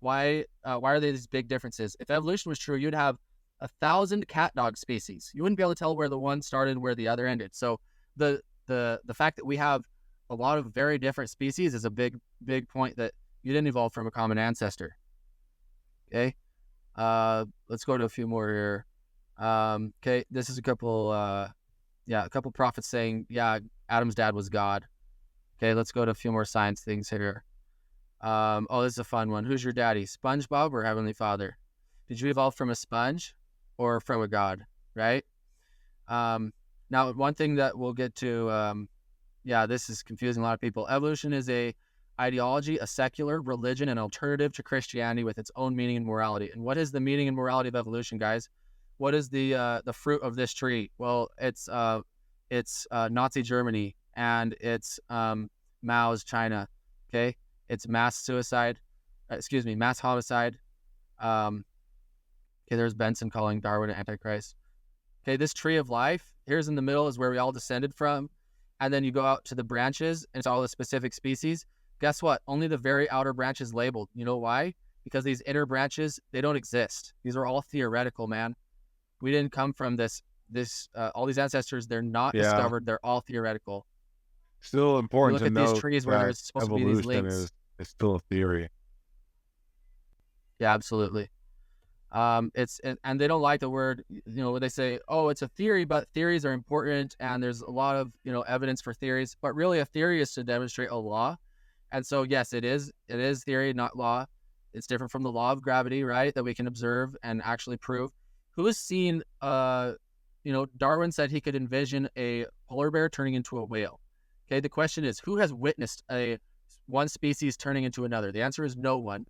Why are there these big differences? If evolution was true, you'd have 1,000 cat dog species. You wouldn't be able to tell where the one started and where the other ended. So the fact that we have a lot of very different species is a big point that you didn't evolve from a common ancestor. Okay, let's go to a few more here. Okay, this is a couple prophets saying, Adam's dad was God. Okay, let's go to a few more science things here. This is a fun one. Who's your daddy, SpongeBob or Heavenly Father? Did you evolve from a sponge or from a god, right? Now, one thing that we'll get to, this is confusing a lot of people. Evolution is a ideology, a secular religion, an alternative to Christianity with its own meaning and morality. And what is the meaning and morality of evolution, guys? What is the fruit of this tree? Well, it's Nazi Germany, and it's Mao's China. Okay, it's mass homicide. Okay, there's Benson calling Darwin an antichrist. Okay, this tree of life, here's in the middle is where we all descended from. And then you go out to the branches, and it's all the specific species. Guess what? Only the very outer branches labeled. You know why? Because these inner branches, they don't exist. These are all theoretical, man. We didn't come from this all these ancestors, they're not discovered. They're all theoretical. Still important to note these trees where there's supposed to be these links. Is still a theory. Yeah, absolutely. And they don't like the word, when they say, oh, it's a theory, but theories are important and there's a lot of, evidence for theories, but really a theory is to demonstrate a law. And so, yes, it is theory, not law. It's different from the law of gravity, right? That we can observe and actually prove. Who has seen, Darwin said he could envision a polar bear turning into a whale. Okay. The question is, who has witnessed one species turning into another? The answer is no one.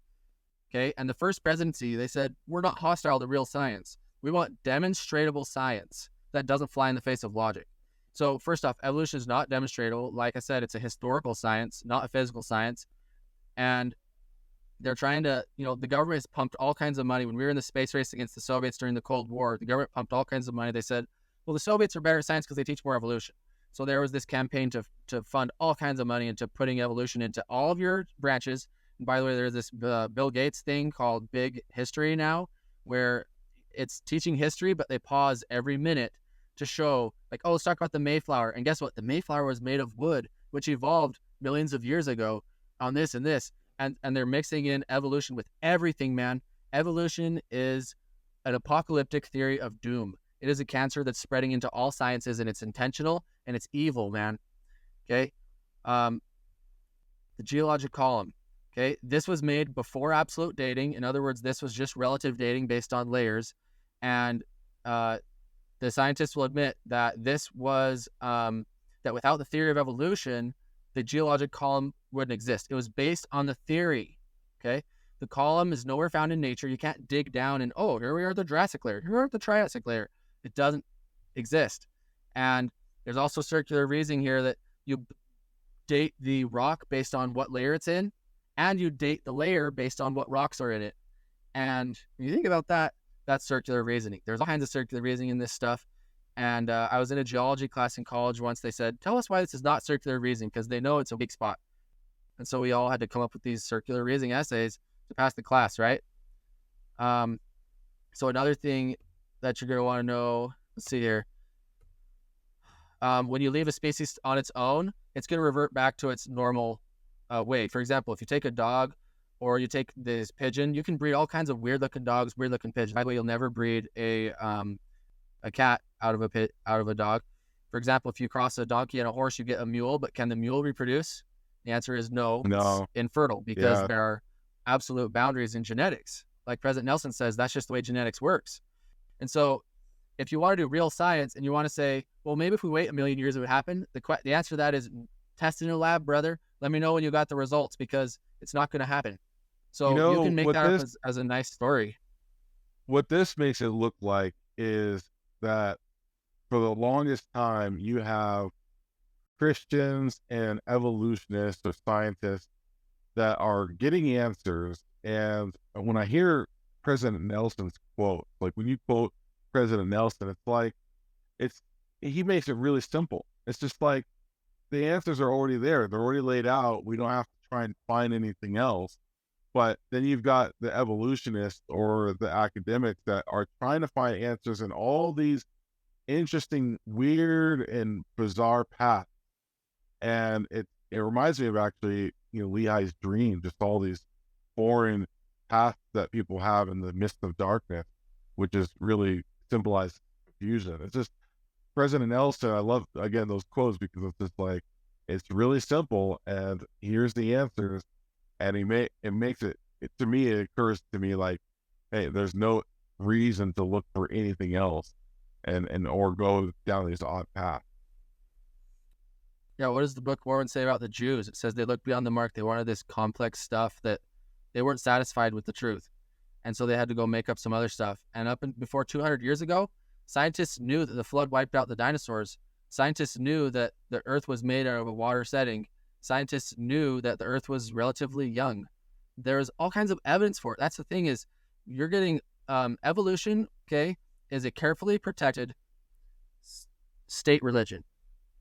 Okay, and the first presidency, they said, we're not hostile to real science. We want demonstratable science that doesn't fly in the face of logic. So first off, evolution is not demonstratable. Like I said, it's a historical science, not a physical science. And they're trying to, the government has pumped all kinds of money. When we were in the space race against the Soviets during the Cold War, the government pumped all kinds of money. They said, well, the Soviets are better at science because they teach more evolution. So there was this campaign to fund all kinds of money into putting evolution into all of your branches. And by the way, there's this Bill Gates thing called Big History now, where it's teaching history, but they pause every minute to show, like, oh, let's talk about the Mayflower. And guess what? The Mayflower was made of wood, which evolved millions of years ago on this and this. And they're mixing in evolution with everything, man. Evolution is an apocalyptic theory of doom. It is a cancer that's spreading into all sciences, and it's intentional, and it's evil, man. Okay? The geologic column. Okay, this was made before absolute dating. In other words, this was just relative dating based on layers. And the scientists will admit that this was, that without the theory of evolution, the geologic column wouldn't exist. It was based on the theory, okay? The column is nowhere found in nature. You can't dig down and, oh, here we are at the Jurassic layer. Here we are at the Triassic layer. It doesn't exist. And there's also circular reasoning here that you date the rock based on what layer it's in, and you date the layer based on what rocks are in it. And when you think about that, that's circular reasoning. There's all kinds of circular reasoning in this stuff. And I was in a geology class in college once. They said, tell us why this is not circular reasoning, because they know it's a weak spot. And so we all had to come up with these circular reasoning essays to pass the class, right? So another thing that you're going to want to know, let's see here. When you leave a species on its own, it's going to revert back to its normal way. For example, if you take a dog or you take this pigeon, you can breed all kinds of weird looking dogs, weird looking pigeons. By the way, you'll never breed a cat out of a dog. For example, if you cross a donkey and a horse, you get a mule, but can the mule reproduce? The answer is no. No. It's infertile, because there are absolute boundaries in genetics. Like President Nelson says, that's just the way genetics works. And so if you want to do real science and you want to say, well, maybe if we wait a million years, it would happen. The answer to that is test in a lab, brother. Let me know when you got the results, because it's not going to happen. So you can make that up as a nice story. What this makes it look like is that for the longest time, you have Christians and evolutionists or scientists that are getting answers. And when I hear President Nelson's quote, like when you quote President Nelson, it's like, he makes it really simple. It's just like, the answers are already there. They're already laid out. We don't have to try and find anything else. But then you've got the evolutionists or the academics that are trying to find answers in all these interesting, weird, and bizarre paths. And it reminds me of actually, Lehi's dream, just all these foreign paths that people have in the midst of darkness, which is really symbolized confusion. It's just, President Nelson, I love, again, those quotes, because it's just like, it's really simple, and here's the answers. And it to me, it occurs to me like, hey, there's no reason to look for anything else or go down these odd paths. Yeah, what does the Book of Mormon say about the Jews? It says they looked beyond the mark. They wanted this complex stuff that they weren't satisfied with the truth. And so they had to go make up some other stuff. And before 200 years ago, scientists knew that the flood wiped out the dinosaurs. Scientists knew that the earth was made out of a water setting. Scientists knew that the earth was relatively young. There's all kinds of evidence for it. That's the thing, is you're getting evolution, okay, is a carefully protected state religion.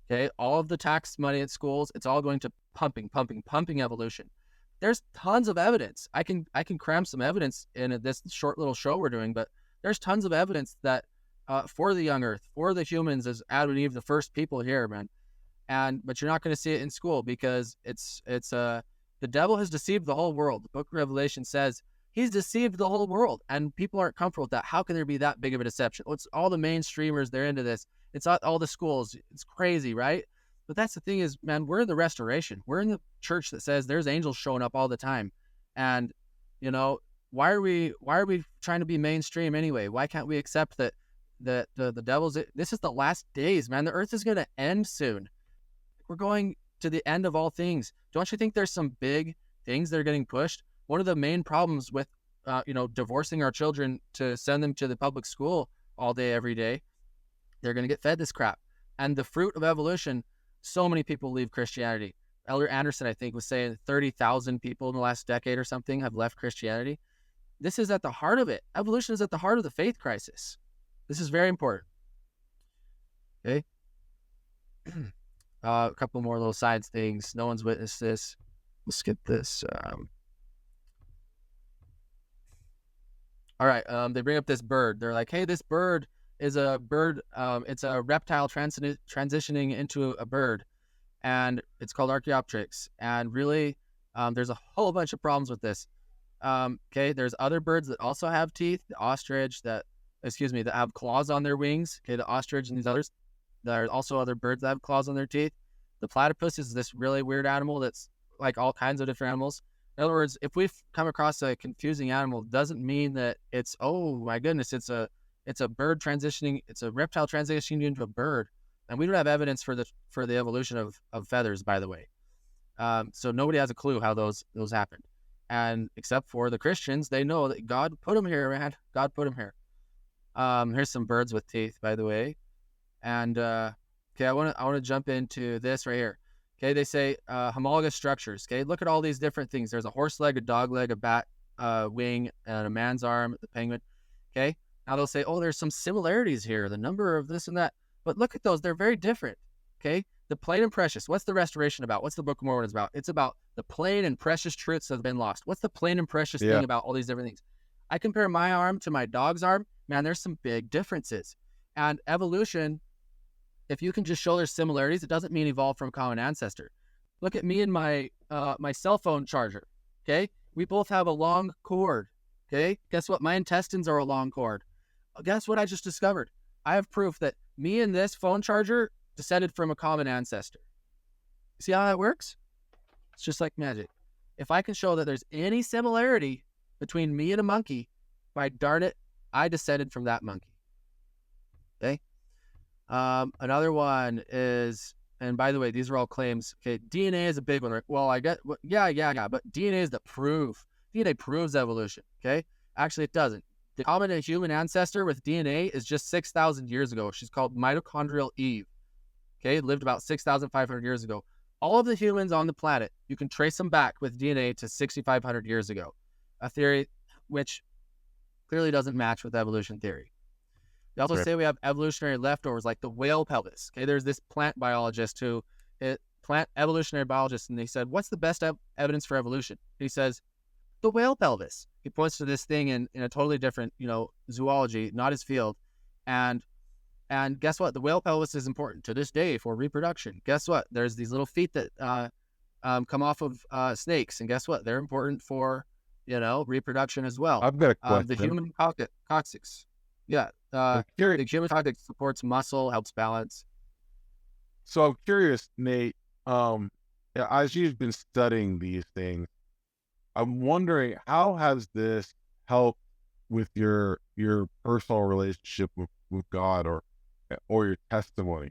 Okay, all of the tax money at schools, it's all going to pumping evolution. There's tons of evidence. I can cram some evidence in this short little show we're doing, but there's tons of evidence that for the young earth, for the humans as Adam and Eve, the first people here, man. But you're not going to see it in school because it's the devil has deceived the whole world. The Book of Revelation says he's deceived the whole world, and people aren't comfortable with that. How can there be that big of a deception? It's all the mainstreamers, they're into this. It's not all the schools. It's crazy, right? But that's the thing is, man, we're in the restoration. We're in the church that says there's angels showing up all the time. And, you know, why are we trying to be mainstream anyway? Why can't we accept that the devil's, this is the last days, man. The earth is going to end soon. We're going to the end of all things. Don't you think there's some big things that are getting pushed? One of the main problems with, divorcing our children to send them to the public school all day, every day, they're going to get fed this crap. And the fruit of evolution, so many people leave Christianity. Elder Anderson, I think, was saying 30,000 people in the last decade or something have left Christianity. This is at the heart of it. Evolution is at the heart of the faith crisis. This is very important. Okay. A couple more little side things. No one's witnessed this. We'll skip this. All right. They bring up this bird. They're like, hey, this bird is a bird. It's a reptile transitioning into a bird, and it's called Archaeopteryx. And really, there's a whole bunch of problems with this. Okay, there's other birds that also have teeth. The ostrich that have claws on their wings. Okay, the ostrich and these others. There are also other birds that have claws on their teeth. The platypus is this really weird animal that's like all kinds of different animals. In other words, if we've come across a confusing animal, doesn't mean that it's, oh my goodness, it's a bird transitioning, it's a reptile transitioning into a bird. And we don't have evidence for the evolution of feathers, by the way. So nobody has a clue how those happened. And except for the Christians, they know that God put them here, man. God put them here. Here's some birds with teeth, by the way. And okay, I want to jump into this right here. Okay, they say homologous structures. Okay, look at all these different things. There's a horse leg, a dog leg, a bat wing, and a man's arm, the penguin. Okay, now they'll say, oh, there's some similarities here, the number of this and that. But look at those; they're very different. Okay, the plain and precious. What's the restoration about? What's the Book of Mormon about? It's about the plain and precious truths that have been lost. What's the plain and precious thing about all these different things? I compare my arm to my dog's arm. Man, there's some big differences. And evolution, if you can just show there's similarities, it doesn't mean evolved from a common ancestor. Look at me and my my cell phone charger. Okay, we both have a long cord. Okay, guess what? My intestines are a long cord. Guess what I just discovered? I have proof that me and this phone charger descended from a common ancestor. See how that works? It's just like magic. If I can show that there's any similarity between me and a monkey, by darn it, I descended from that monkey. Okay. Another one is, and by the way, these are all claims. Okay, DNA is a big one. Right? Well, I get, yeah, but DNA is the proof. DNA proves evolution. Okay, actually, it doesn't. The common human ancestor with DNA is just 6,000 years ago. She's called mitochondrial Eve. Okay, lived about 6,500 years ago. All of the humans on the planet, you can trace them back with DNA to 6,500 years ago. A theory which clearly doesn't match with evolution theory. They also say we have evolutionary leftovers like the whale pelvis. Okay, there's this plant biologist plant evolutionary biologist, and they said, what's the best evidence for evolution? He says, the whale pelvis. He points to this thing in a totally different, zoology, not his field. And guess what? The whale pelvis is important to this day for reproduction. Guess what? There's these little feet that come off of snakes. And guess what? They're important for, reproduction as well. I've got a question. The human coccyx. Yeah. The human coccyx supports muscle, helps balance. So I'm curious, Nate, as you've been studying these things, I'm wondering, how has this helped with your personal relationship with God or your testimony?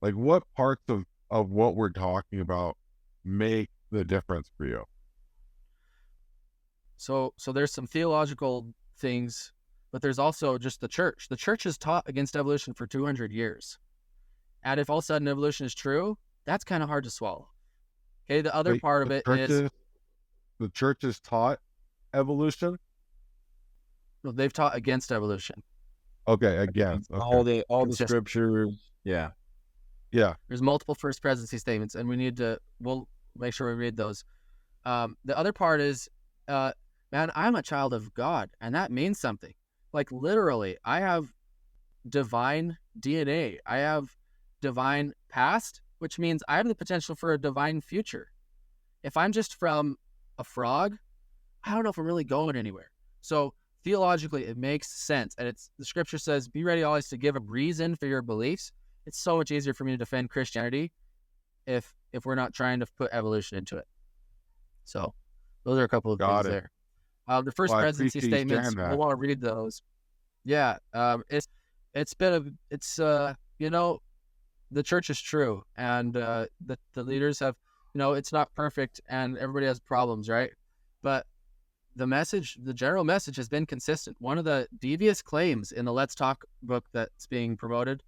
Like, what parts of of what we're talking about make the difference for you? So there's some theological things, but there's also just the church. The church has taught against evolution for 200 years. And if all of a sudden evolution is true, that's kind of hard to swallow. Okay, the other part of it is the church is taught evolution. They've taught against evolution. Okay, again, okay. All the scriptures. Yeah. There's multiple first presidency statements, and we'll make sure we read those. The other part is, man, I'm a child of God, and that means something. Like literally, I have divine DNA. I have divine past, which means I have the potential for a divine future. If I'm just from a frog, I don't know if I'm really going anywhere. So theologically, it makes sense. And the scripture says, be ready always to give a reason for your beliefs. It's so much easier for me to defend Christianity if we're not trying to put evolution into it. So those are a couple of things there. The first presidency statements, we'll want to read those. Yeah. The church is true, and the leaders have, it's not perfect, and everybody has problems, right? But the general message has been consistent. One of the devious claims in the Let's Talk book that's being promoted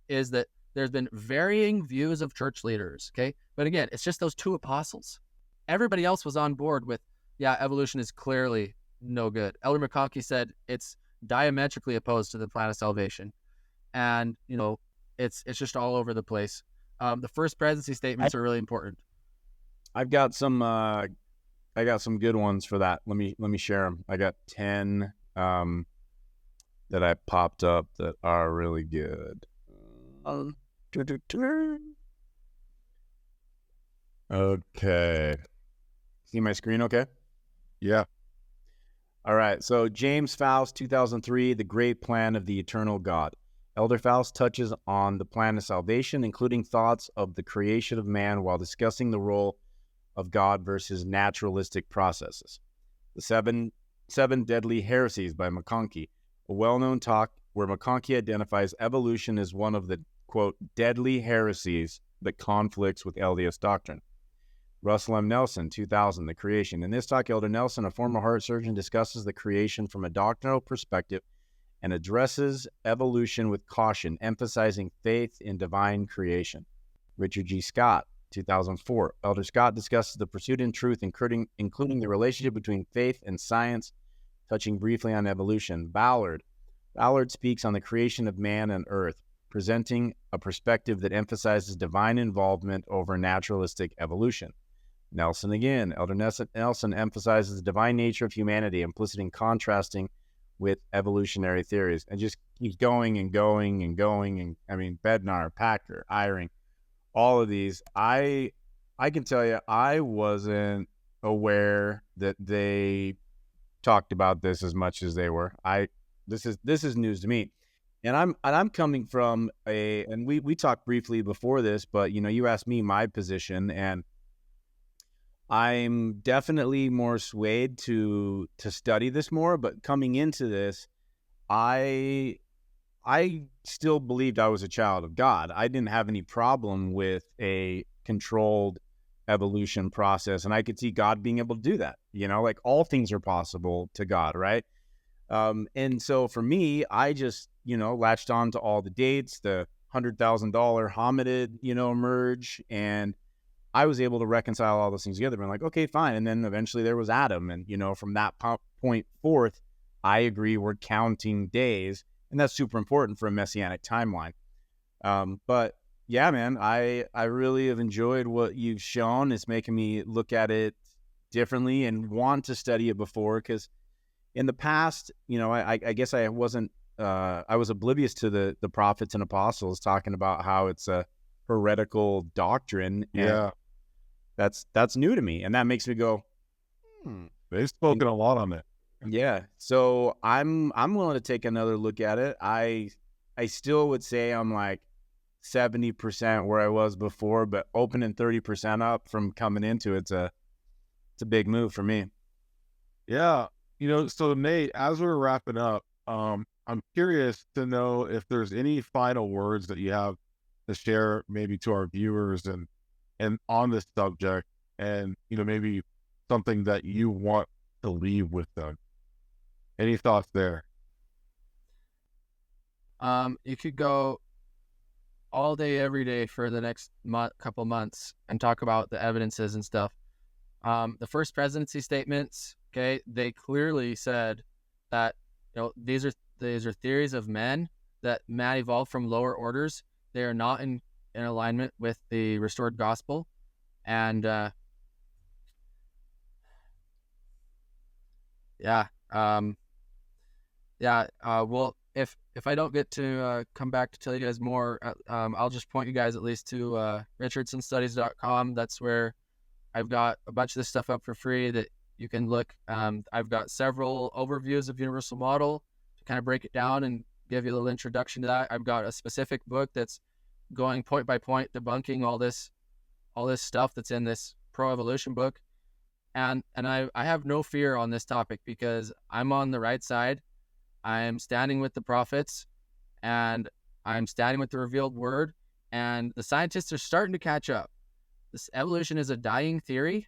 is that there's been varying views of church leaders, okay? But again, it's just those two apostles. Everybody else was on board with, evolution is clearly no good. Elder McConkie said it's diametrically opposed to the plan of salvation. And, it's just all over the place. The first presidency statements are really important. I got some good ones for that. Let me share them. I got 10 that I popped up that are really good. Okay. See my screen okay? Yeah. All right. So James Faust, 2003, The Great Plan of the Eternal God. Elder Faust touches on the plan of salvation, including thoughts of the creation of man while discussing the role of God versus naturalistic processes. The Seven Deadly Heresies by McConkie, a well-known talk where McConkie identifies evolution as one of the, quote, deadly heresies that conflicts with LDS doctrine. Russell M. Nelson, 2000, The Creation. In this talk, Elder Nelson, a former heart surgeon, discusses the creation from a doctrinal perspective and addresses evolution with caution, emphasizing faith in divine creation. Richard G. Scott, 2004. Elder Scott discusses the pursuit in truth, including the relationship between faith and science, touching briefly on evolution. Ballard speaks on the creation of man and earth, presenting a perspective that emphasizes divine involvement over naturalistic evolution. Nelson again. Elder Nelson emphasizes the divine nature of humanity, implicit in contrasting with evolutionary theories, and just keeps going and going and going. And I mean, Bednar, Packer, Eyring, all of these. I can tell you, I wasn't aware that they talked about this as much as they were. This is news to me, and I'm coming from and we talked briefly before this, but you asked me my position, and I'm definitely more swayed to study this more. But coming into this, I still believed I was a child of God. I didn't have any problem with a controlled evolution process, and I could see God being able to do that. Like all things are possible to God, right? And so for me, I just latched on to all the dates, the $100,000 hominid merge, and I was able to reconcile all those things together. And like, okay, fine. And then eventually there was Adam, and from that point forth, I agree we're counting days. And that's super important for a messianic timeline. But yeah, man, I really have enjoyed what you've shown. It's making me look at it differently and want to study it before, because in the past, I guess I wasn't, I was oblivious to the prophets and apostles talking about how it's a heretical doctrine. Yeah. That's new to me. And that makes me go, They've spoken a lot on it. Yeah. So I'm willing to take another look at it. I still would say I'm like 70% where I was before, but opening 30% up from coming into it's a big move for me. Yeah. So Nate, as we're wrapping up, I'm curious to know if there's any final words that you have to share maybe to our viewers and on this subject, and maybe something that you want to leave with them? Any thoughts there? You could go all day, every day for the next couple months and talk about the evidences and stuff. The first presidency statements, okay, they clearly said that these are theories of men, that man evolved from lower orders. They are not in alignment with the restored gospel, and well, if I don't get to come back to tell you guys more, I'll just point you guys at least to richardsonstudies.com. That's where I've got a bunch of this stuff up for free that you can look. I've got several overviews of universal model to kind of break it down and give you a little introduction to that. I've got a specific book that's going point by point, debunking all this stuff that's in this pro-evolution book. And I have no fear on this topic because I'm on the right side. I am standing with the prophets, and I'm standing with the revealed word, and the scientists are starting to catch up. This evolution is a dying theory,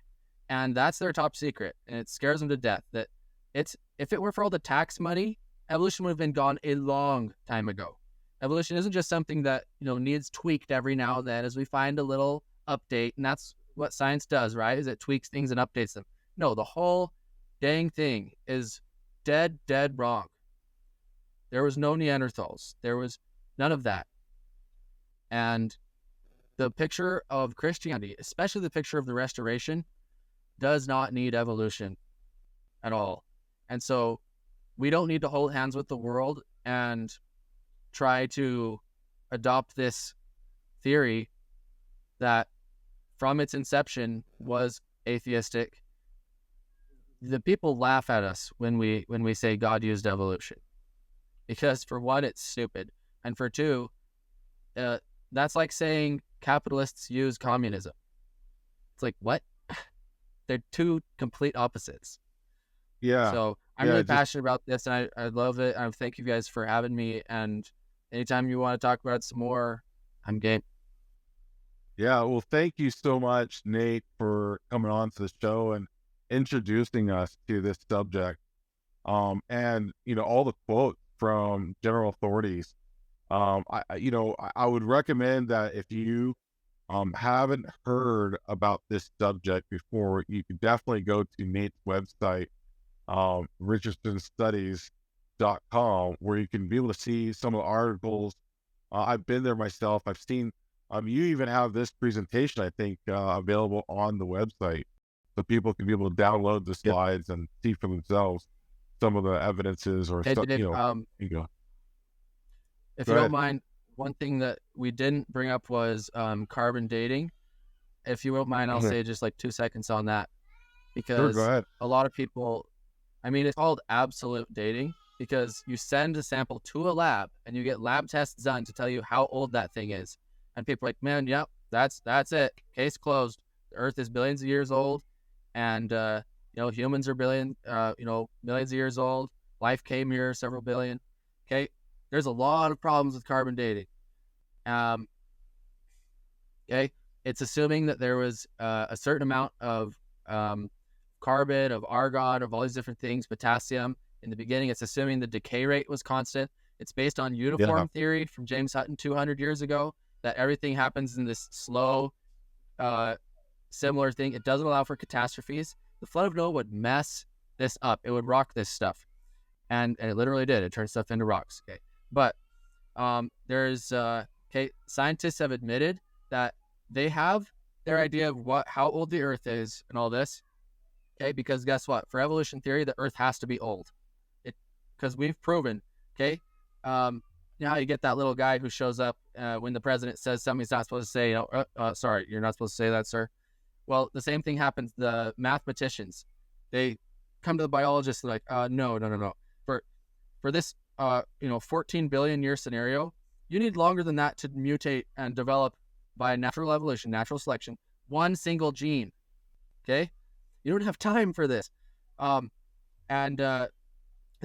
and that's their top secret, and it scares them to death. That if it were for all the tax money, evolution would have been gone a long time ago. Evolution isn't just something that needs tweaked every now and then as we find a little update, and that's what science does, right? Is it tweaks things and updates them. No, the whole dang thing is dead wrong. There was no Neanderthals. There was none of that. And the picture of Christianity, especially the picture of the restoration, does not need evolution at all. And so we don't need to hold hands with the world and try to adopt this theory that from its inception was atheistic. The people laugh at us when we say God used evolution, because for one, it's stupid, and for two, that's like saying capitalists use communism. It's like, what? They're two complete opposites. Yeah. So I'm really passionate about this, and I love it. I thank you guys for having me, and anytime you want to talk about it some more, I'm game. Yeah, well, thank you so much, Nate, for coming on to the show and introducing us to this subject. And all the quotes from general authorities. I would recommend that if you haven't heard about this subject before, you could definitely go to Nate's website, richardsonstudies.com, where you can be able to see some of the articles. I've been there myself. I've seen. You even have this presentation, I think, available on the website, so people can be able to download the slides and see for themselves some of the evidences or stuff. If you don't mind, one thing that we didn't bring up was carbon dating. If you won't mind, I'll say just like 2 seconds on that, because a lot of people, it's called absolute dating, because you send a sample to a lab and you get lab tests done to tell you how old that thing is. And people are like, man, yep, that's it. Case closed. The Earth is billions of years old, and humans are millions of years old. Life came here several billion. Okay, there's a lot of problems with carbon dating. Okay, it's assuming that there was a certain amount of carbon, of argon, of all these different things, potassium in the beginning. It's assuming the decay rate was constant. It's based on uniform theory from James Hutton 200 years ago. That everything happens in this slow, similar thing. It doesn't allow for catastrophes. The flood of Noah would mess this up. It would rock this stuff. And it literally did. It turned stuff into rocks. Okay. But scientists have admitted that they have their idea of how old the Earth is and all this. Okay, because guess what? For evolution theory, the Earth has to be old. Because we've proven, okay, how you get that little guy who shows up when the president says something he's not supposed to say. Sorry, you're not supposed to say that, sir. Well, the same thing happens. The mathematicians, they come to the biologists. They're like, no. For this, 14 billion year scenario, you need longer than that to mutate and develop by natural evolution, natural selection, one single gene. Okay, you don't have time for this. The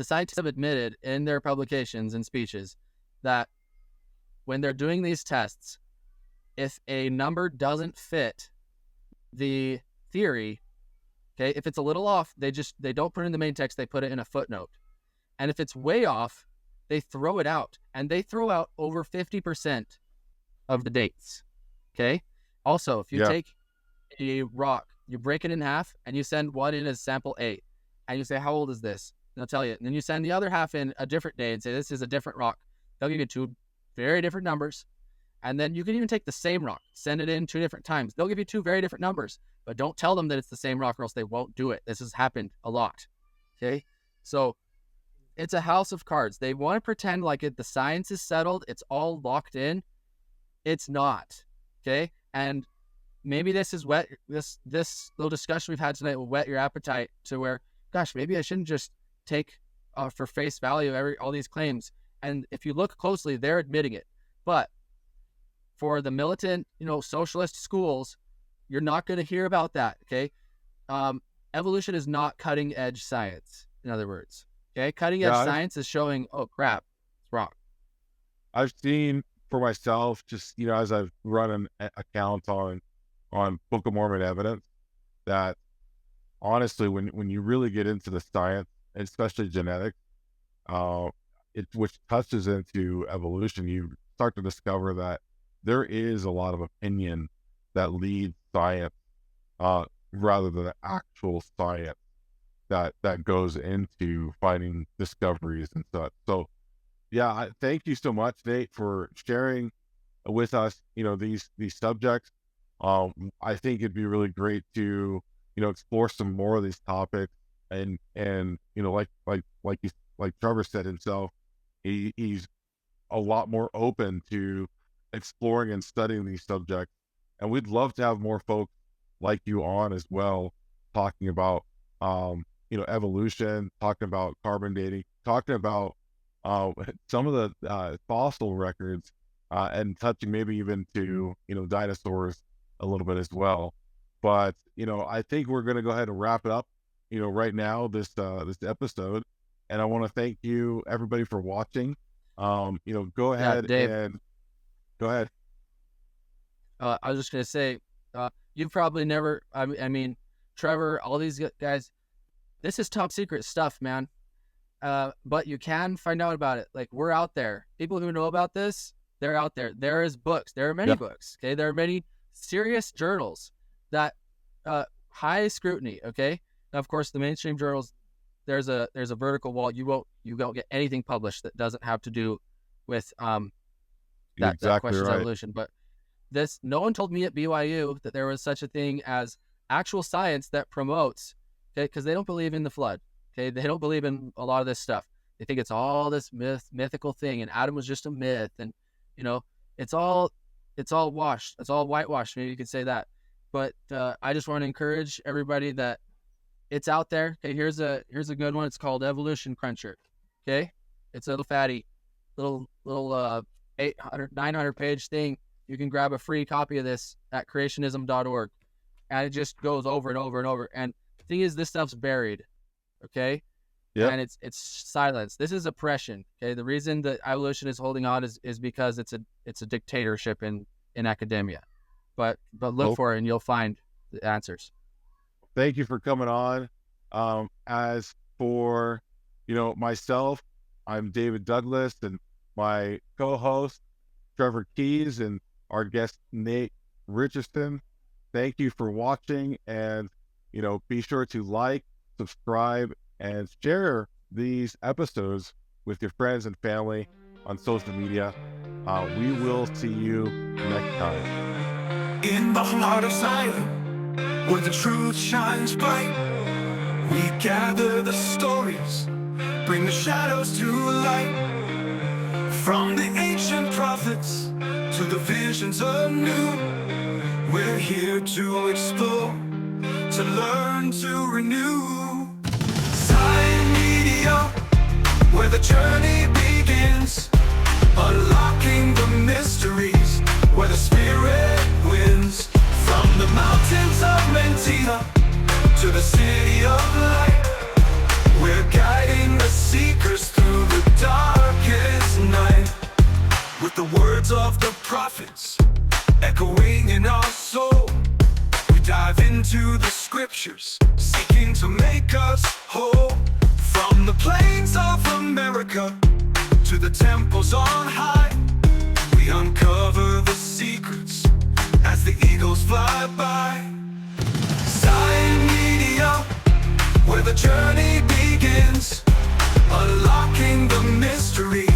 scientists have admitted in their publications and speeches that when they're doing these tests, if a number doesn't fit the theory, okay, if it's a little off, they don't put it in the main text, they put it in a footnote. And if it's way off, they throw it out, and they throw out over 50% of the dates. Okay. Also, if you take a rock, you break it in half, and you send one in as sample A, and you say, how old is this? And they'll tell you. And then you send the other half in a different day and say, this is a different rock. They'll give you two very different numbers. And then you can even take the same rock, send it in 2 different times. They'll give you 2 very different numbers, but don't tell them that it's the same rock or else they won't do it. This has happened a lot. Okay. So it's a house of cards. They want to pretend like the science is settled. It's all locked in. It's not. Okay. And maybe this is this little discussion we've had tonight will whet your appetite to where, gosh, maybe I shouldn't just take for face value all these claims. And if you look closely, they're admitting it. But for the militant, socialist schools, you're not going to hear about that. Okay. Evolution is not cutting edge science. In other words, okay. Cutting edge science is showing, oh crap, it's wrong. I've seen for myself, just, as I've run an account on Book of Mormon evidence, that honestly, when you really get into the science, especially genetics, which touches into evolution, you start to discover that there is a lot of opinion that leads science, rather than the actual science that goes into finding discoveries and such. So, yeah, thank you so much, Nate, for sharing with us, these subjects. I think it'd be really great to, explore some more of these topics, and like Trevor said himself, he's a lot more open to exploring and studying these subjects, and we'd love to have more folks like you on as well, talking about evolution, talking about carbon dating, talking about some of the fossil records, and touching maybe even to dinosaurs a little bit as well. But I think we're going to go ahead and wrap it up right now, this episode, and I want to thank you everybody for watching. Go ahead, Dave. and go ahead. I was just going to say, you've probably never, I mean, Trevor, all these guys, this is top secret stuff, man. But you can find out about it. Like, we're out there. People who know about this, they're out there. There is books. There are many books. Okay. There are many serious journals that, high scrutiny. Okay. Now, of course, the mainstream journals, there's a vertical wall. You won't get anything published that doesn't have to do with, that question of evolution. But no one told me at BYU that there was such a thing as actual science that promotes, okay, because they don't believe in the flood. Okay, they don't believe in a lot of this stuff. They think it's all this mythical thing, and Adam was just a myth, and it's all washed. It's all whitewashed. Maybe you could say that. But I just want to encourage everybody that it's out there. Okay, here's a good one. It's called Evolution Cruncher. Okay, it's a little fatty, little 900 page thing. You can grab a free copy of this at creationism.org, and it just goes over and over and over. And the thing is, this stuff's buried. Okay. Yeah. And it's silence. This is oppression. Okay. The reason that evolution is holding on is because it's a dictatorship in academia. But look for it and you'll find the answers. Thank you for coming on. As for myself, I'm David Douglas, and my co-host Trevor Keys, and our guest Nate Richardson. Thank you for watching, and be sure to like, subscribe, and share these episodes with your friends and family on social media. We will see you next time. In the heart of Zion, where the truth shines bright, we gather the stories, bring the shadows to light. From the ancient prophets to the visions anew, we're here to explore, to learn, to renew. Zion Media, where the journey begins, unlocking the mysteries, where the spirit wins. From the mountains of Mentina to the city of light, we're guiding the seekers through the darkest night, with the words of the prophets echoing in our soul. We dive into the scriptures, seeking to make us whole. From the plains of America to the temples on high, we uncover the secrets as the eagles fly by. Zion Media, where the journey begins, unlocking the mystery